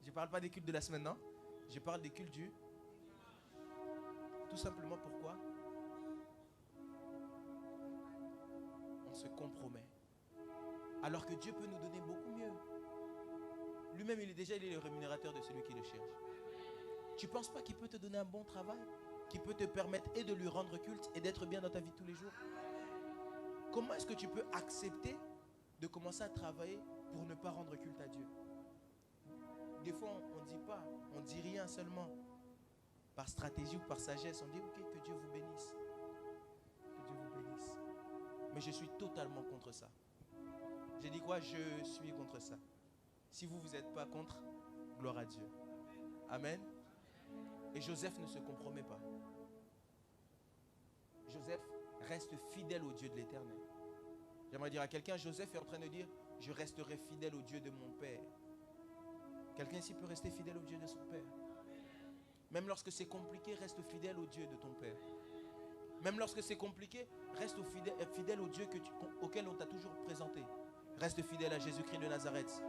Je ne parle pas des cultes de la semaine, non. Je parle des cultes du... Tout simplement pourquoi? On se compromet. Alors que Dieu peut nous donner beaucoup mieux. Lui-même, il est le rémunérateur de celui qui le cherche. Tu ne penses pas qu'il peut te donner un bon travail? Qui peut te permettre et de lui rendre culte et d'être bien dans ta vie tous les jours? Comment est-ce que tu peux accepter de commencer à travailler pour ne pas rendre culte à Dieu? Des fois, on ne dit pas, on ne dit rien seulement. Par stratégie ou par sagesse, on dit ok, que Dieu vous bénisse. Que Dieu vous bénisse. Mais je suis totalement contre ça. J'ai dit quoi? Je suis contre ça. Si vous n'êtes pas contre, gloire à Dieu. Amen. Et Joseph ne se compromet pas. Joseph reste fidèle au Dieu de l'Éternel. J'aimerais dire à quelqu'un, Joseph est en train de dire, je resterai fidèle au Dieu de mon Père. Quelqu'un ici peut rester fidèle au Dieu de son Père. Même lorsque c'est compliqué, reste fidèle au Dieu de ton Père. Même lorsque c'est compliqué, reste fidèle au Dieu auquel on t'a toujours présenté. Reste fidèle à Jésus-Christ de Nazareth.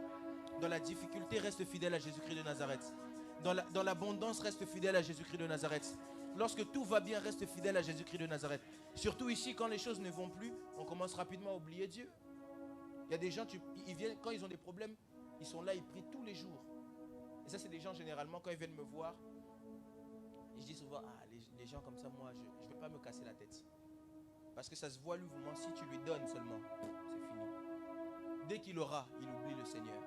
Dans la difficulté, reste fidèle à Jésus-Christ de Nazareth. Dans l'abondance, reste fidèle à Jésus-Christ de Nazareth. Lorsque tout va bien, reste fidèle à Jésus-Christ de Nazareth. Surtout ici, quand les choses ne vont plus, on commence rapidement à oublier Dieu. Il y a des gens, ils viennent, quand ils ont des problèmes, ils sont là, ils prient tous les jours. Et ça, c'est des gens, généralement, quand ils viennent me voir, je dis souvent, les gens comme ça, moi, je ne vais pas me casser la tête. Parce que ça se voit, lui, si tu lui donnes seulement, c'est fini. Dès qu'il aura, il oublie le Seigneur.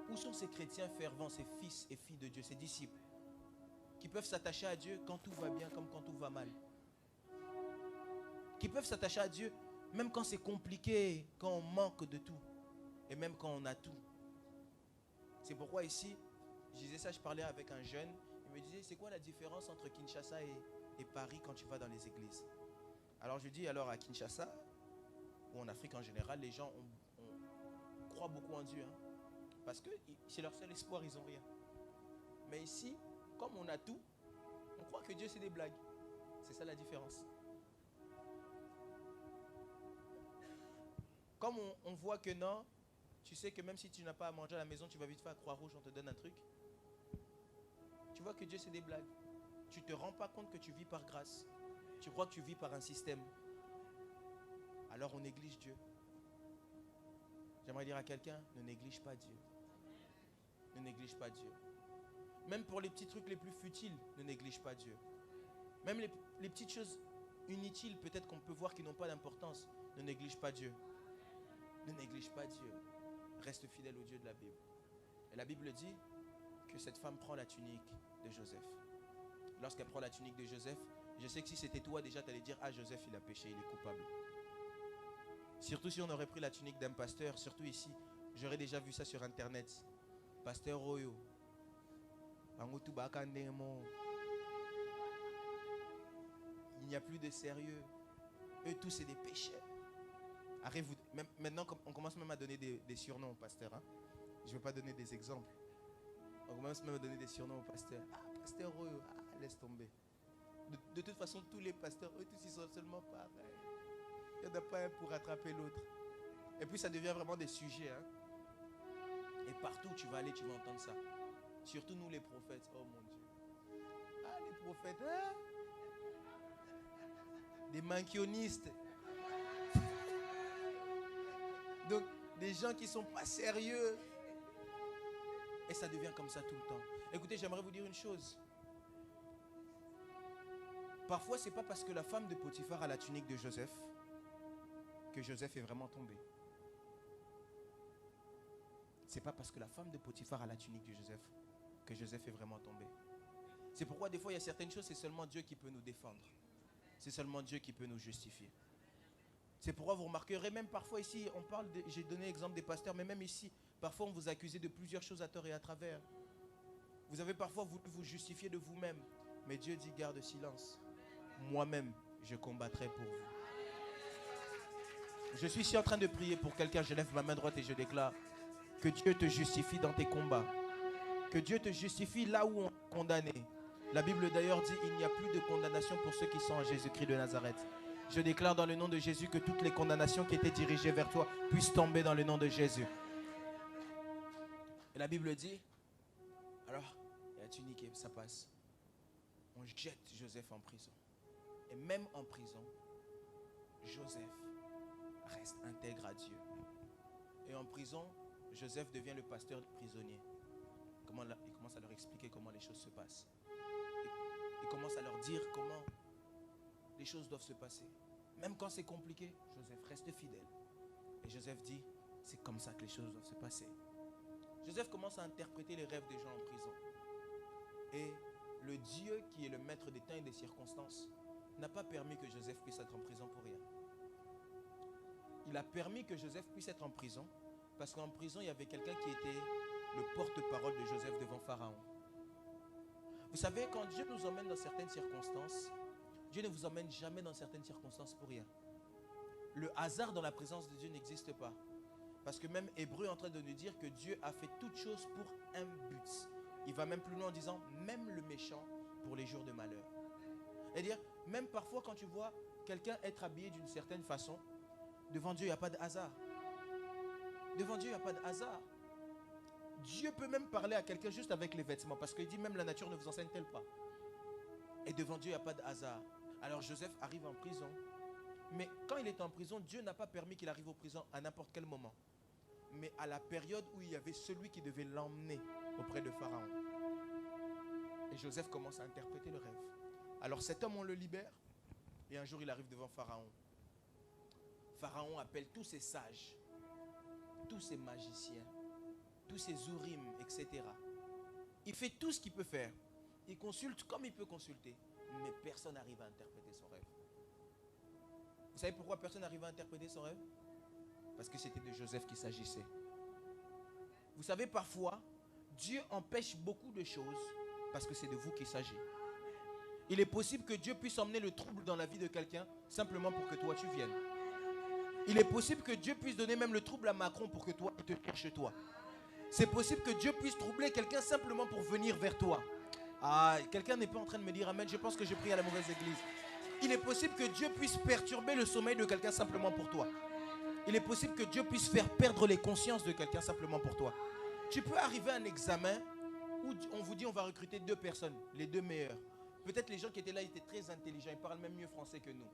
Où sont ces chrétiens fervents, ces fils et filles de Dieu, ces disciples, qui peuvent s'attacher à Dieu quand tout va bien comme quand tout va mal? Qui peuvent s'attacher à Dieu même quand c'est compliqué, quand on manque de tout, et même quand on a tout. C'est pourquoi ici, je disais ça, je parlais avec un jeune, il me disait, c'est quoi la différence entre Kinshasa et Paris quand tu vas dans les églises? Alors je dis, alors à Kinshasa, ou en Afrique en général, les gens croient beaucoup en Dieu, hein, parce que c'est leur seul espoir, ils n'ont rien. Mais ici, comme on a tout, on croit que Dieu c'est des blagues. C'est ça la différence. Comme on voit que non, tu sais que même si tu n'as pas à manger à la maison, tu vas vite faire Croix-Rouge, on te donne un truc. Tu vois que Dieu c'est des blagues. Tu ne te rends pas compte que tu vis par grâce. Tu crois que tu vis par un système. Alors on néglige Dieu. J'aimerais dire à quelqu'un, ne néglige pas Dieu. Ne néglige pas Dieu. Même pour les petits trucs les plus futiles, ne néglige pas Dieu. Même les petites choses inutiles, peut-être qu'on peut voir qui n'ont pas d'importance, ne néglige pas Dieu. Ne néglige pas Dieu. Reste fidèle au Dieu de la Bible. Et la Bible dit que cette femme prend la tunique de Joseph. Lorsqu'elle prend la tunique de Joseph, je sais que si c'était toi déjà, tu allais dire, ah, Joseph, il a péché, il est coupable. Surtout si on aurait pris la tunique d'un pasteur, surtout ici, j'aurais déjà vu ça sur internet. Pasteur Royo. Il n'y a plus de sérieux. Eux tous, c'est des pécheurs. Maintenant, on commence même à donner des surnoms au pasteur. Hein? Je ne vais pas donner des exemples. On commence même à donner des surnoms au pasteur. Ah, pasteur Royo, ah, laisse tomber. De toute façon, tous les pasteurs, eux tous, ils sont seulement pareils. Il n'y en a pas un pour rattraper l'autre. Et puis, ça devient vraiment des sujets. Hein? Et partout où tu vas aller, tu vas entendre ça. Surtout nous, les prophètes. Oh mon Dieu. Ah, les prophètes, hein? Des mankionistes. Donc, des gens qui ne sont pas sérieux. Et ça devient comme ça tout le temps. Écoutez, j'aimerais vous dire une chose. Parfois, ce n'est pas parce que la femme de Potiphar a la tunique de Joseph que Joseph est vraiment tombé. Ce n'est pas parce que la femme de Potiphar a la tunique de Joseph que Joseph est vraiment tombé. C'est pourquoi des fois, il y a certaines choses, c'est seulement Dieu qui peut nous défendre. C'est seulement Dieu qui peut nous justifier. C'est pourquoi vous remarquerez, même parfois ici, on parle, j'ai donné l'exemple des pasteurs, mais même ici, parfois on vous accuse de plusieurs choses à tort et à travers. Vous avez parfois voulu vous justifier de vous-même, mais Dieu dit garde silence. Moi-même, je combattrai pour vous. Je suis ici en train de prier pour quelqu'un, je lève ma main droite et je déclare que Dieu te justifie dans tes combats. Que Dieu te justifie là où on est condamné. La Bible d'ailleurs dit il n'y a plus de condamnation pour ceux qui sont en Jésus-Christ de Nazareth. Je déclare dans le nom de Jésus que toutes les condamnations qui étaient dirigées vers toi puissent tomber dans le nom de Jésus. Et la Bible dit, alors, la tunique, ça passe. On jette Joseph en prison. Et même en prison, Joseph reste intègre à Dieu. Et en prison, Joseph devient le pasteur prisonnier. Il commence à leur expliquer comment les choses se passent. Il commence à leur dire comment les choses doivent se passer. Même quand c'est compliqué, Joseph reste fidèle. Et Joseph dit, c'est comme ça que les choses doivent se passer. Joseph commence à interpréter les rêves des gens en prison. Et le Dieu qui est le maître des temps et des circonstances n'a pas permis que Joseph puisse être en prison pour rien. Il a permis que Joseph puisse être en prison parce qu'en prison, il y avait quelqu'un qui était le porte-parole de Joseph devant Pharaon. Vous savez, quand Dieu nous emmène dans certaines circonstances, Dieu ne vous emmène jamais dans certaines circonstances pour rien. Le hasard dans la présence de Dieu n'existe pas. Parce que même Hébreu est en train de nous dire que Dieu a fait toutes choses pour un but. Il va même plus loin en disant, même le méchant pour les jours de malheur. C'est-à-dire, même parfois quand tu vois quelqu'un être habillé d'une certaine façon, devant Dieu, il n'y a pas de hasard. Devant Dieu, il n'y a pas de hasard. Dieu peut même parler à quelqu'un juste avec les vêtements. Parce qu'il dit, même la nature ne vous enseigne-t-elle pas. Et devant Dieu, il n'y a pas de hasard. Alors Joseph arrive en prison. Mais quand il est en prison, Dieu n'a pas permis qu'il arrive en prison à n'importe quel moment. Mais à la période où il y avait celui qui devait l'emmener auprès de Pharaon. Et Joseph commence à interpréter le rêve. Alors cet homme, on le libère. Et un jour, il arrive devant Pharaon. Pharaon appelle tous ses sages, tous ses magiciens. tous ses Urim, etc. Il fait tout ce qu'il peut faire. Il consulte comme il peut consulter. Mais personne n'arrive à interpréter son rêve. Vous savez pourquoi personne n'arrive à interpréter son rêve? Parce que c'était de Joseph qu'il s'agissait. Vous savez, parfois, Dieu empêche beaucoup de choses parce que c'est de vous qu'il s'agit. Il est possible que Dieu puisse emmener le trouble dans la vie de quelqu'un simplement pour que toi tu viennes. Il est possible que Dieu puisse donner même le trouble à Macron pour que toi tu te tires chez toi. C'est possible que Dieu puisse troubler quelqu'un simplement pour venir vers toi. Ah, quelqu'un n'est pas en train de me dire amen, je pense que j'ai pris à la mauvaise église. Il est possible que Dieu puisse perturber le sommeil de quelqu'un simplement pour toi. Il est possible que Dieu puisse faire perdre les consciences de quelqu'un simplement pour toi. Tu peux arriver à un examen où on vous dit on va recruter 2 personnes, les 2 meilleurs. Peut-être les gens qui étaient là étaient très intelligents, ils parlent même mieux français que nous.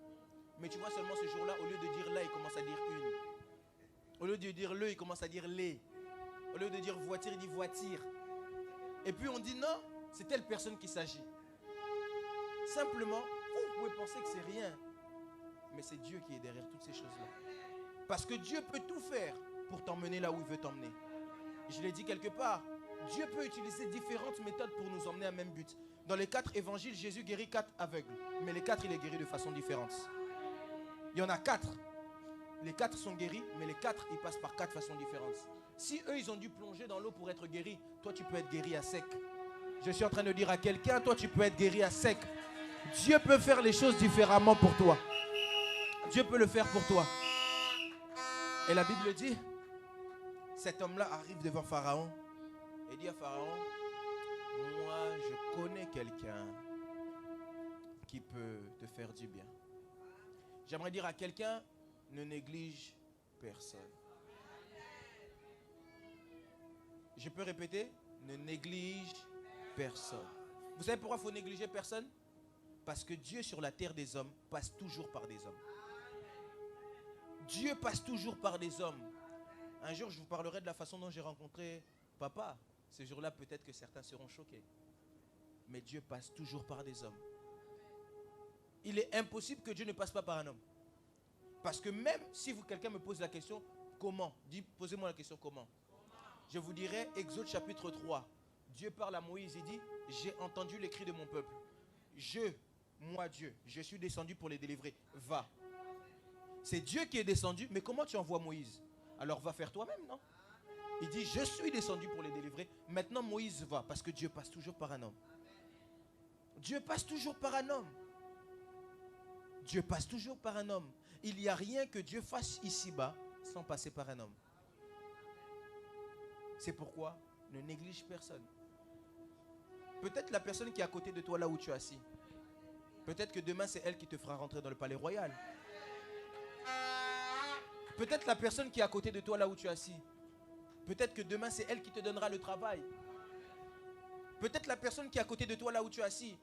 Mais tu vois seulement ce jour-là, au lieu de dire là, il commence à dire une. Au lieu de dire le, il commence à dire les. Au lieu de dire voiture, il dit voiture. Et puis on dit non, c'est telle personne qu'il s'agit. Simplement, vous pouvez penser que c'est rien. Mais c'est Dieu qui est derrière toutes ces choses-là. Parce que Dieu peut tout faire pour t'emmener là où il veut t'emmener. Je l'ai dit quelque part, Dieu peut utiliser différentes méthodes pour nous emmener à un même but. Dans les 4 évangiles, Jésus guérit 4 aveugles. Mais les 4, il est guéri de façon différente. Il y en a 4. Les 4 sont guéris, mais les 4, ils passent par 4 façons différentes. Si eux, ils ont dû plonger dans l'eau pour être guéris, toi, tu peux être guéri à sec. Je suis en train de dire à quelqu'un, toi, tu peux être guéri à sec. Dieu peut faire les choses différemment pour toi. Dieu peut le faire pour toi. Et la Bible dit, cet homme-là arrive devant Pharaon et dit à Pharaon, moi, je connais quelqu'un qui peut te faire du bien. J'aimerais dire à quelqu'un, ne néglige personne. Je peux répéter, ne néglige personne. Vous savez pourquoi il faut négliger personne? Parce que Dieu sur la terre des hommes passe toujours par des hommes. Dieu passe toujours par des hommes. Un jour, je vous parlerai de la façon dont j'ai rencontré papa. Ce jour-là, peut-être que certains seront choqués. Mais Dieu passe toujours par des hommes. Il est impossible que Dieu ne passe pas par un homme. Parce que même si quelqu'un me pose la question, comment? Posez-moi la question, comment? Je vous dirai, Exode chapitre 3. Dieu parle à Moïse, il dit, j'ai entendu les cris de mon peuple. Moi Dieu, je suis descendu pour les délivrer. Va. C'est Dieu qui est descendu, mais comment tu envoies Moïse? Alors va faire toi-même, non? Il dit, je suis descendu pour les délivrer. Maintenant Moïse va, parce que Dieu passe toujours par un homme. Dieu passe toujours par un homme. Dieu passe toujours par un homme. Il n'y a rien que Dieu fasse ici-bas sans passer par un homme. C'est pourquoi ne néglige personne. Peut-être la personne qui est à côté de toi là où tu es assis. Peut-être que demain c'est elle qui te fera rentrer dans le palais royal. Peut-être la personne qui est à côté de toi là où tu es assis. Peut-être que demain c'est elle qui te donnera le travail. Peut-être la personne qui est à côté de toi là où tu es assis.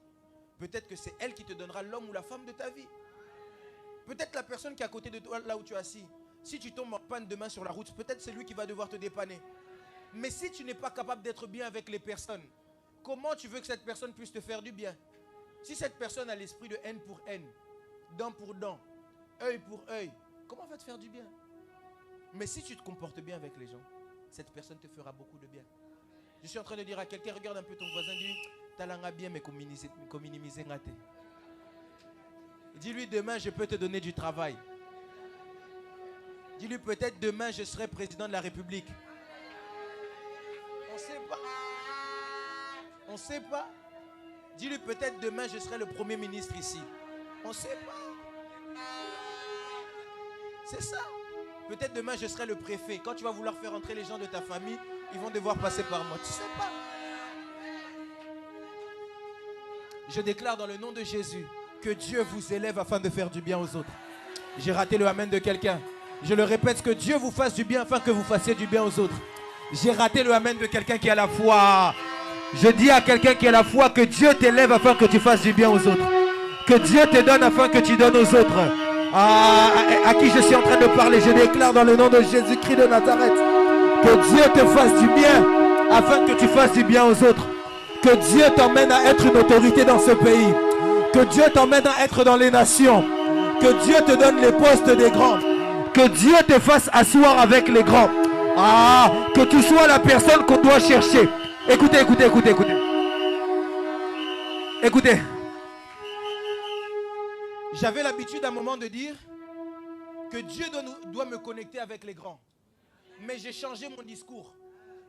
Peut-être que c'est elle qui te donnera l'homme ou la femme de ta vie. Peut-être la personne qui est à côté de toi là où tu es assis. Si tu tombes en panne demain sur la route, peut-être c'est lui qui va devoir te dépanner. Mais si tu n'es pas capable d'être bien avec les personnes, comment tu veux que cette personne puisse te faire du bien? Si cette personne a l'esprit de haine pour haine, dent pour dent, œil pour œil, comment va te faire du bien? Mais si tu te comportes bien avec les gens, cette personne te fera beaucoup de bien. Je suis en train de dire à quelqu'un, regarde un peu ton voisin, dis-lui, talanga bien mais minimiser raté. Dis-lui, demain je peux te donner du travail. Dis-lui, peut-être demain je serai président de la République. On ne sait pas. On ne sait pas. Dis-lui, peut-être demain je serai le premier ministre ici. On ne sait pas. C'est ça. Peut-être demain je serai le préfet. Quand tu vas vouloir faire entrer les gens de ta famille, ils vont devoir passer par moi. Tu ne sais pas. Je déclare dans le nom de Jésus que Dieu vous élève afin de faire du bien aux autres. J'ai raté le amen de quelqu'un. Je le répète, que Dieu vous fasse du bien afin que vous fassiez du bien aux autres. J'ai raté le amen de quelqu'un qui a la foi. Je dis à quelqu'un qui a la foi que Dieu t'élève afin que tu fasses du bien aux autres. Que Dieu te donne afin que tu donnes aux autres. À qui je suis en train de parler, je déclare dans le nom de Jésus-Christ de Nazareth que Dieu te fasse du bien afin que tu fasses du bien aux autres. Que Dieu t'emmène à être une autorité dans ce pays. Que Dieu t'emmène à être dans les nations. Que Dieu te donne les postes des grands. Que Dieu te fasse asseoir avec les grands. Ah, que tu sois la personne qu'on doit chercher. Écoutez, écoutez, écoutez, écoutez. Écoutez. J'avais l'habitude à un moment de dire que Dieu doit me connecter avec les grands. Mais j'ai changé mon discours.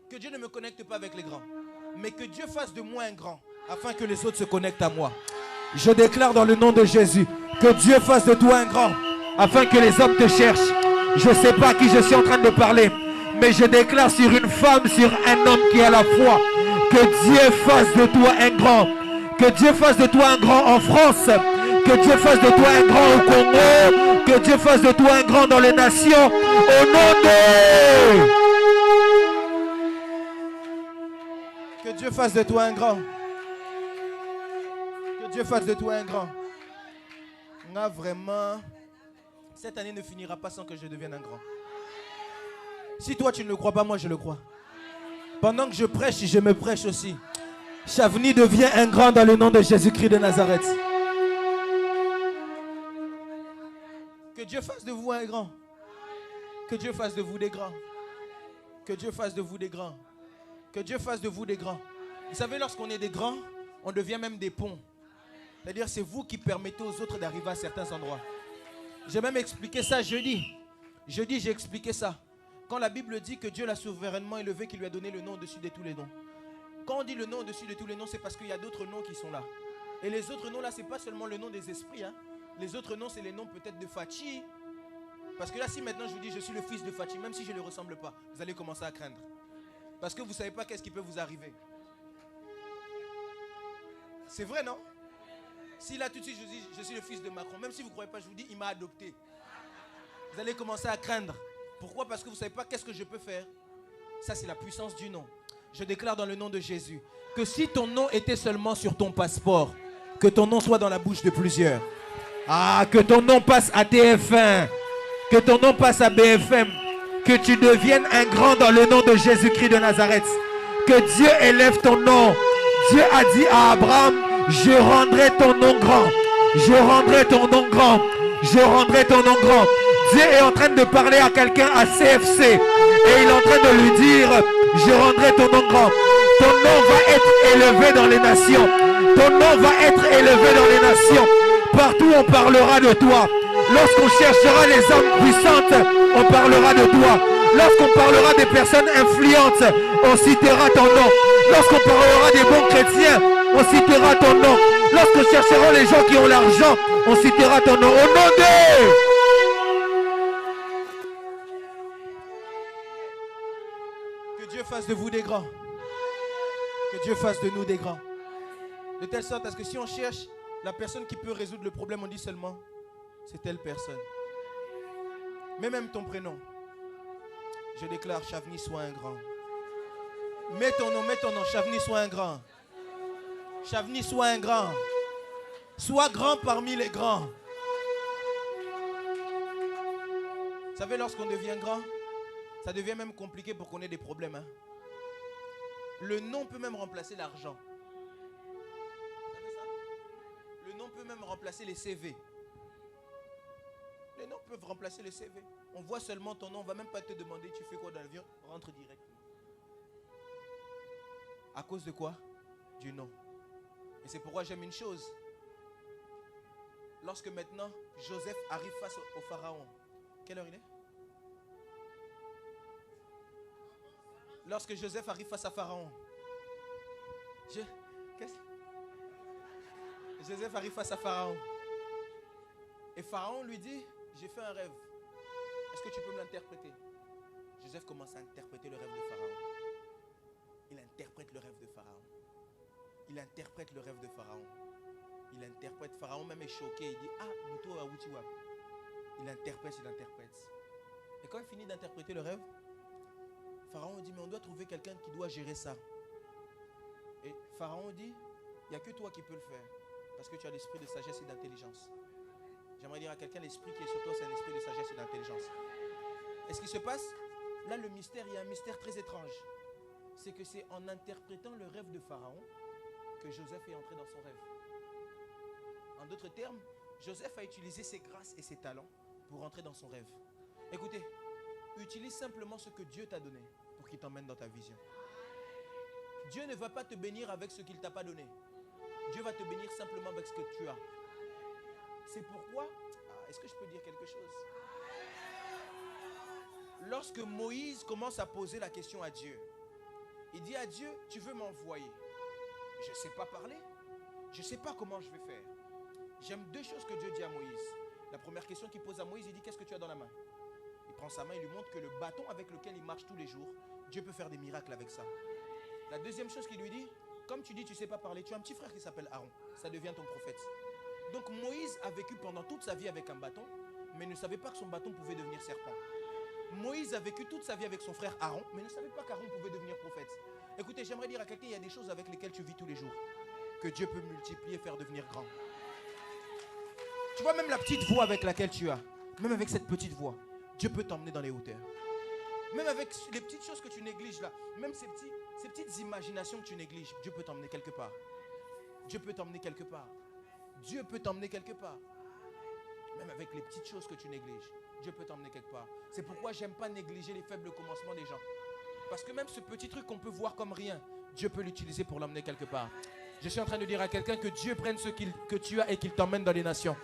Que Dieu ne me connecte pas avec les grands. Mais que Dieu fasse de moi un grand. Afin que les autres se connectent à moi. Je déclare dans le nom de Jésus que Dieu fasse de toi un grand. Afin que les hommes te cherchent. Je ne sais pas à qui je suis en train de parler. Mais je déclare sur une femme, sur un homme qui a la foi. Que Dieu fasse de toi un grand. Que Dieu fasse de toi un grand en France. Que Dieu fasse de toi un grand au Congo. Que Dieu fasse de toi un grand dans les nations. Au nom de... Que Dieu fasse de toi un grand. Que Dieu fasse de toi un grand. Là, vraiment, cette année ne finira pas sans que je devienne un grand. Si toi tu ne le crois pas, moi je le crois. Pendant que je prêche, je me prêche aussi. Chavny devient un grand dans le nom de Jésus-Christ de Nazareth. Que Dieu fasse de vous un grand. Que Dieu fasse de vous des grands. Que Dieu fasse de vous des grands. Que Dieu fasse de vous des grands. Vous savez, lorsqu'on est des grands, on devient même des ponts. C'est-à-dire, c'est vous qui permettez aux autres d'arriver à certains endroits. J'ai même expliqué ça jeudi. Jeudi, j'ai expliqué ça. Quand la Bible dit que Dieu l'a souverainement élevé, qu'il lui a donné le nom au-dessus de tous les noms. Quand on dit le nom au-dessus de tous les noms, c'est parce qu'il y a d'autres noms qui sont là. Et les autres noms là, ce n'est pas seulement le nom des esprits. Hein. Les autres noms, c'est les noms peut-être de Fachi. Parce que là, si maintenant je vous dis je suis le fils de Fachi, même si je ne le ressemble pas, vous allez commencer à craindre. Parce que vous ne savez pas qu'est-ce qui peut vous arriver. C'est vrai, non? Si là tout de suite je dis je suis le fils de Macron, même si vous ne croyez pas, je vous dis il m'a adopté. Vous allez commencer à craindre. Pourquoi? Parce que vous ne savez pas qu'est-ce que je peux faire. Ça, c'est la puissance du nom. Je déclare dans le nom de Jésus que si ton nom était seulement sur ton passeport, que ton nom soit dans la bouche de plusieurs. Ah, que ton nom passe à TF1, que ton nom passe à BFM, que tu deviennes un grand dans le nom de Jésus-Christ de Nazareth. Que Dieu élève ton nom. Dieu a dit à Abraham, je rendrai ton nom grand. Je rendrai ton nom grand. Je rendrai ton nom grand. Dieu est en train de parler à quelqu'un à CFC. Et il est en train de lui dire, je rendrai ton nom grand. Ton nom va être élevé dans les nations. Ton nom va être élevé dans les nations. Partout on parlera de toi. Lorsqu'on cherchera les hommes puissantes, on parlera de toi. Lorsqu'on parlera des personnes influentes, on citera ton nom. Lorsqu'on parlera des bons chrétiens, on citera ton nom. Lorsqu'on cherchera les gens qui ont l'argent, on citera ton nom. Au nom de... Que Dieu fasse de vous des grands. Que Dieu fasse de nous des grands. De telle sorte à ce que si on cherche la personne qui peut résoudre le problème, on dit seulement c'est telle personne. Mais même ton prénom. Je déclare Chavny soit un grand. Mets ton nom, Chavny soit un grand. Chavny soit un grand. Sois grand parmi les grands. Vous savez, lorsqu'on devient grand, ça devient même compliqué pour qu'on ait des problèmes. Hein? Le nom peut même remplacer l'argent. Vous savez ça? Le nom peut même remplacer les CV. Les noms peuvent remplacer les CV. On voit seulement ton nom, on ne va même pas te demander tu fais quoi dans l'avion, rentre directement. À cause de quoi? Du nom. Et c'est pourquoi j'aime une chose. Lorsque maintenant Joseph arrive face au pharaon, quelle heure il est? Lorsque Joseph arrive face à Pharaon, Joseph arrive face à Pharaon. Et Pharaon lui dit, j'ai fait un rêve. Est-ce que tu peux me l'interpréter? Joseph commence à interpréter le rêve de Pharaon. Il interprète le rêve de Pharaon. Il interprète le rêve de Pharaon. Il interprète. Pharaon même est choqué. Il dit, ah, Mouto a Wutiwa. Il interprète, il interprète. Et quand il finit d'interpréter le rêve, Pharaon dit, mais on doit trouver quelqu'un qui doit gérer ça. Et Pharaon dit, il n'y a que toi qui peux le faire. Parce que tu as l'esprit de sagesse et d'intelligence. J'aimerais dire à quelqu'un, l'esprit qui est sur toi, c'est un esprit de sagesse et d'intelligence. Et ce qui se passe, là le mystère, il y a un mystère très étrange. C'est que c'est en interprétant le rêve de Pharaon que Joseph est entré dans son rêve. En d'autres termes, Joseph a utilisé ses grâces et ses talents pour entrer dans son rêve. Écoutez, Utilise simplement ce que Dieu t'a donné pour qu'il t'emmène dans ta vision. Dieu ne va pas te bénir avec ce qu'il ne t'a pas donné. Dieu va te bénir simplement avec ce que tu as. C'est pourquoi, est-ce que je peux dire quelque chose? Lorsque Moïse commence à poser la question à Dieu, il dit à Dieu, tu veux m'envoyer? Je ne sais pas parler. Je ne sais pas comment je vais faire. J'aime deux choses que Dieu dit à Moïse. La première question qu'il pose à Moïse, il dit, qu'est-ce que tu as dans la main? Il prend sa main, il lui montre que le bâton avec lequel il marche tous les jours, Dieu peut faire des miracles avec ça. La deuxième chose qu'il lui dit, comme tu dis, tu ne sais pas parler, tu as un petit frère qui s'appelle Aaron. Ça devient ton prophète. Donc Moïse a vécu pendant toute sa vie avec un bâton, mais ne savait pas que son bâton pouvait devenir serpent. Moïse a vécu toute sa vie avec son frère Aaron, mais ne savait pas qu'Aaron pouvait devenir prophète. Écoutez, j'aimerais dire à quelqu'un, il y a des choses avec lesquelles tu vis tous les jours, que Dieu peut multiplier et faire devenir grand. Tu vois, même la petite voix avec laquelle tu as, même avec cette petite voix, Dieu peut t'emmener dans les hauteurs. Même avec les petites choses que tu négliges là, même ces petites imaginations que tu négliges, Dieu peut t'emmener quelque part. Dieu peut t'emmener quelque part. Dieu peut t'emmener quelque part. Même avec les petites choses que tu négliges, Dieu peut t'emmener quelque part. C'est pourquoi j'aime pas négliger les faibles commencements des gens. Parce que même ce petit truc qu'on peut voir comme rien, Dieu peut l'utiliser pour l'emmener quelque part. Je suis en train de dire à quelqu'un que Dieu prenne ce que tu as et qu'il t'emmène dans les nations.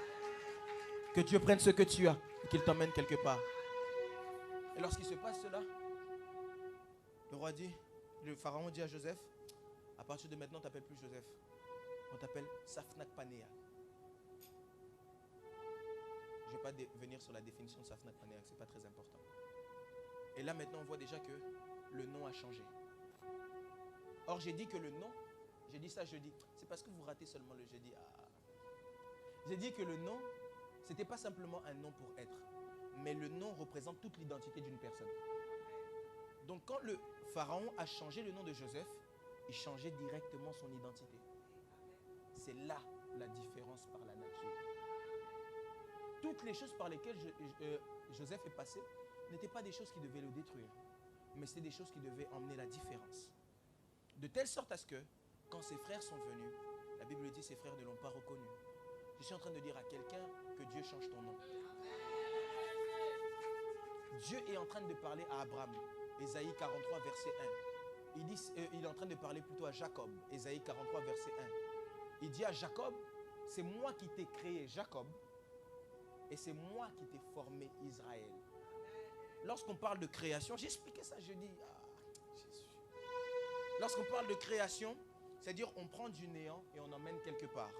Que Dieu prenne ce que tu as et qu'il t'emmène quelque part. Et lorsqu'il se passe cela, le pharaon dit à Joseph, à partir de maintenant, on ne t'appelle plus Joseph. On t'appelle Safnak Panéa. Je ne vais pas venir sur la définition de Safnak Panéa, ce n'est pas très important. Et là maintenant, on voit déjà que le nom a changé. Or, j'ai dit que le nom, j'ai dit ça jeudi, c'est parce que vous ratez seulement le jeudi. J'ai dit que le nom, ce n'était pas simplement un nom pour être, mais le nom représente toute l'identité d'une personne. Donc quand le pharaon a changé le nom de Joseph, il changeait directement son identité. C'est là la différence par la nature. Toutes les choses par lesquelles Joseph est passé n'étaient pas des choses qui devaient le détruire, mais c'était des choses qui devaient emmener la différence. De telle sorte à ce que, quand ses frères sont venus, la Bible dit que ses frères ne l'ont pas reconnu. Je suis en train de dire à quelqu'un que Dieu change ton nom. Dieu est en train de parler à Abraham, Ésaïe 43, verset 1. Il est en train de parler plutôt à Jacob, Ésaïe 43, verset 1. Il dit à Jacob, c'est moi qui t'ai créé, Jacob, et c'est moi qui t'ai formé, Israël. Lorsqu'on parle de création, j'ai expliqué ça jeudi. Lorsqu'on parle de création, c'est-à-dire on prend du néant et on emmène quelque part.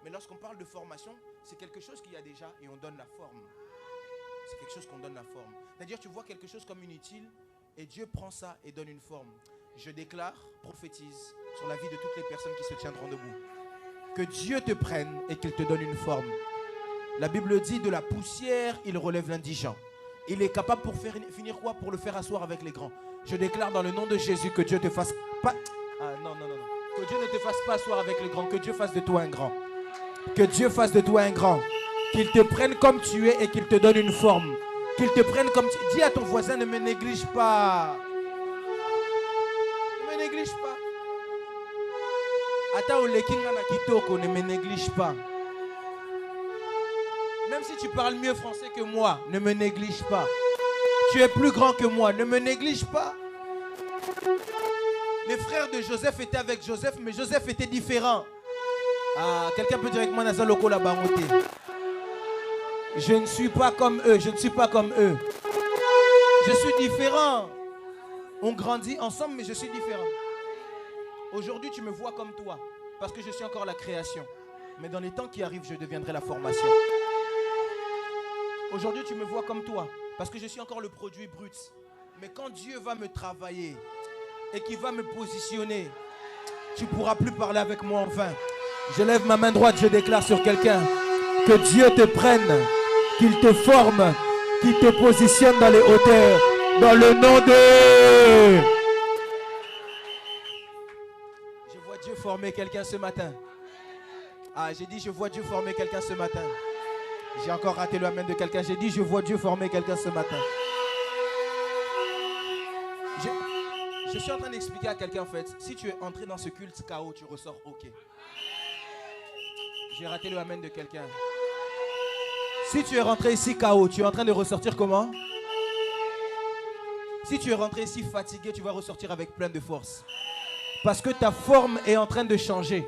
Mais lorsqu'on parle de formation, c'est quelque chose qu'il y a déjà et on donne la forme. C'est quelque chose qu'on donne la forme. C'est-à-dire tu vois quelque chose comme inutile et Dieu prend ça et donne une forme. Je déclare, prophétise sur la vie de toutes les personnes qui se tiendront debout. Que Dieu te prenne et qu'il te donne une forme. La Bible dit de la poussière, il relève l'indigent. Il est capable pour finir quoi? Pour le faire asseoir avec les grands. Je déclare dans le nom de Jésus que Dieu te fasse pas... non. Que Dieu ne te fasse pas asseoir avec les grands. Que Dieu fasse de toi un grand. Que Dieu fasse de toi un grand. Qu'il te prenne comme tu es et qu'il te donne une forme. Qu'il te prenne comme tu es. Dis à ton voisin, ne me néglige pas. Ne me néglige pas. Ata olekinga na kitoko, ne me néglige pas. Même si tu parles mieux français que moi, ne me néglige pas. Tu es plus grand que moi, ne me néglige pas. Les frères de Joseph étaient avec Joseph, mais Joseph était différent. Quelqu'un peut directement Naza Loko la bangoté. Je ne suis pas comme eux, je ne suis pas comme eux. Je suis différent. On grandit ensemble, mais je suis différent. Aujourd'hui, tu me vois comme toi, parce que je suis encore la création. Mais dans les temps qui arrivent, je deviendrai la formation. Aujourd'hui, tu me vois comme toi, parce que je suis encore le produit brut. Mais quand Dieu va me travailler et qu'il va me positionner, tu ne pourras plus parler avec moi enfin. Je lève ma main droite, je déclare sur quelqu'un que Dieu te prenne, qu'il te forme, qu'il te positionne dans les hauteurs, dans le nom de... Je vois Dieu former quelqu'un ce matin. J'ai dit je vois Dieu former quelqu'un ce matin. J'ai encore raté le amen de quelqu'un. J'ai dit je vois Dieu former quelqu'un ce matin. Je suis en train d'expliquer à quelqu'un en fait. Si tu es entré dans ce culte chaos, tu ressors ok. J'ai raté le amen de quelqu'un. Si tu es rentré ici chaos, tu es en train de ressortir comment? Si tu es rentré ici fatigué, tu vas ressortir avec plein de force. Parce que ta forme est en train de changer.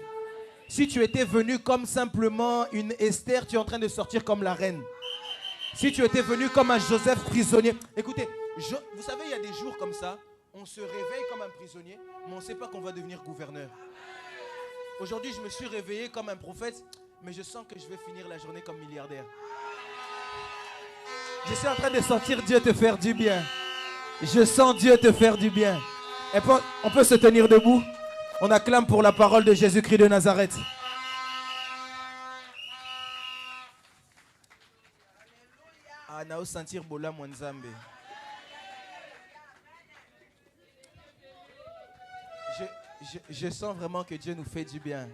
Si tu étais venu comme simplement une Esther, tu es en train de sortir comme la reine. Si tu étais venu comme un Joseph prisonnier. Écoutez, vous savez, il y a des jours comme ça, on se réveille comme un prisonnier, mais on ne sait pas qu'on va devenir gouverneur. Aujourd'hui, je me suis réveillé comme un prophète, mais je sens que je vais finir la journée comme milliardaire. Je suis en train de sentir Dieu te faire du bien. Je sens Dieu te faire du bien. Et on peut se tenir debout. On acclame pour la parole de Jésus-Christ de Nazareth. Ah, nao sentir bola mwanzambe. Je sens vraiment que Dieu nous fait du bien.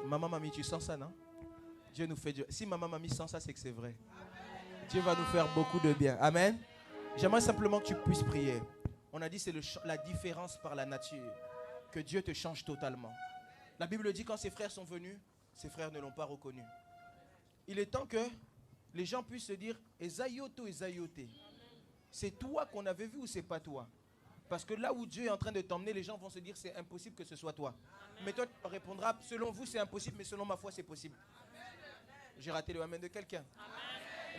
Maman, mamie, tu sens ça, non? Dieu nous fait du bien. Si maman, mamie sent ça, c'est que c'est vrai. Dieu va nous faire beaucoup de bien. Amen. J'aimerais simplement que tu puisses prier. On a dit c'est la différence par la nature. Que Dieu te change totalement. La Bible dit quand ses frères sont venus, ses frères ne l'ont pas reconnu. Il est temps que les gens puissent se dire Ezayoto, Ezayoté. C'est toi qu'on avait vu ou c'est pas toi? Parce que là où Dieu est en train de t'emmener, les gens vont se dire c'est impossible que ce soit toi. Amen. Mais toi tu répondras selon vous c'est impossible, mais selon ma foi c'est possible. J'ai raté le amen de quelqu'un.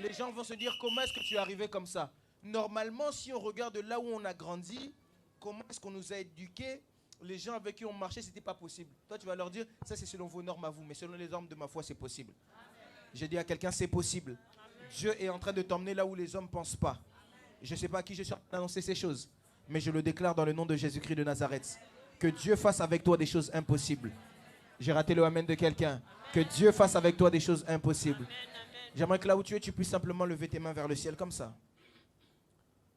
Les gens vont se dire comment est-ce que tu es arrivé comme ça? Normalement, si on regarde là où on a grandi, comment est-ce qu'on nous a éduqués, les gens avec qui on marchait, ce n'était pas possible. Toi, tu vas leur dire, ça c'est selon vos normes à vous, mais selon les normes de ma foi, c'est possible. J'ai dit à quelqu'un, c'est possible. Dieu est en train de t'emmener là où les hommes ne pensent pas. Je ne sais pas à qui je suis en train d'annoncer ces choses, mais je le déclare dans le nom de Jésus-Christ de Nazareth. Que Dieu fasse avec toi des choses impossibles. J'ai raté le amen de quelqu'un. Que Dieu fasse avec toi des choses impossibles. J'aimerais que là où tu es, tu puisses simplement lever tes mains vers le ciel comme ça.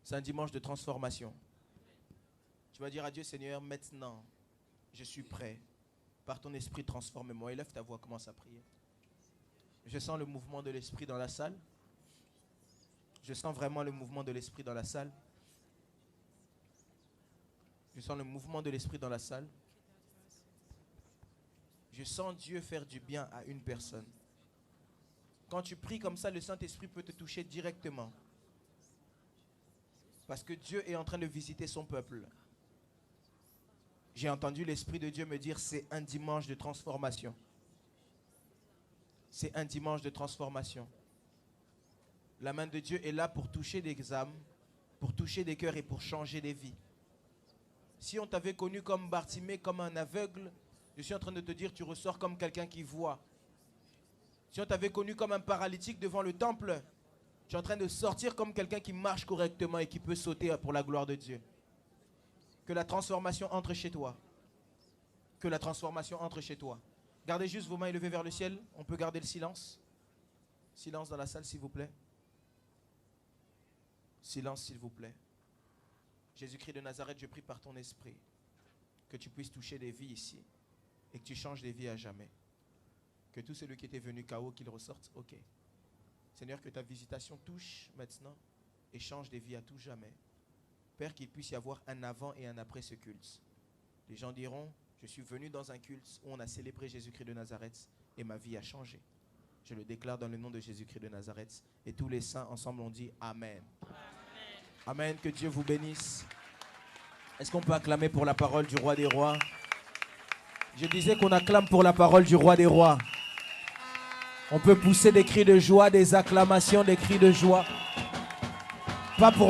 C'est un dimanche de transformation. Tu vas dire à Dieu, Seigneur, maintenant, je suis prêt. Par ton esprit, transforme-moi. Élève ta voix, commence à prier. Je sens le mouvement de l'esprit dans la salle. Je sens vraiment le mouvement de l'esprit dans la salle. Je sens le mouvement de l'esprit dans la salle. Je sens Dieu faire du bien à une personne. Quand tu pries comme ça, le Saint-Esprit peut te toucher directement. Parce que Dieu est en train de visiter son peuple. J'ai entendu l'Esprit de Dieu me dire, c'est un dimanche de transformation. C'est un dimanche de transformation. La main de Dieu est là pour toucher des âmes, pour toucher des cœurs et pour changer des vies. Si on t'avait connu comme Bartimée, comme un aveugle, je suis en train de te dire, tu ressors comme quelqu'un qui voit. Si on t'avait connu comme un paralytique devant le temple, tu es en train de sortir comme quelqu'un qui marche correctement et qui peut sauter pour la gloire de Dieu. Que la transformation entre chez toi. Que la transformation entre chez toi. Gardez juste vos mains élevées vers le ciel. On peut garder le silence. Silence dans la salle, s'il vous plaît. Silence, s'il vous plaît. Jésus-Christ de Nazareth, je prie par ton esprit que tu puisses toucher des vies ici et que tu changes des vies à jamais. Que tout celui qui était venu KO, qu'il ressorte, ok. Seigneur, que ta visitation touche maintenant et change des vies à tout jamais. Père, qu'il puisse y avoir un avant et un après ce culte. Les gens diront, je suis venu dans un culte où on a célébré Jésus-Christ de Nazareth et ma vie a changé. Je le déclare dans le nom de Jésus-Christ de Nazareth. Et tous les saints ensemble ont dit Amen. Amen. Amen, que Dieu vous bénisse. Est-ce qu'on peut acclamer pour la parole du roi des rois? Je disais qu'on acclame pour la parole du roi des rois. On peut pousser des cris de joie, des acclamations, des cris de joie. Pas pour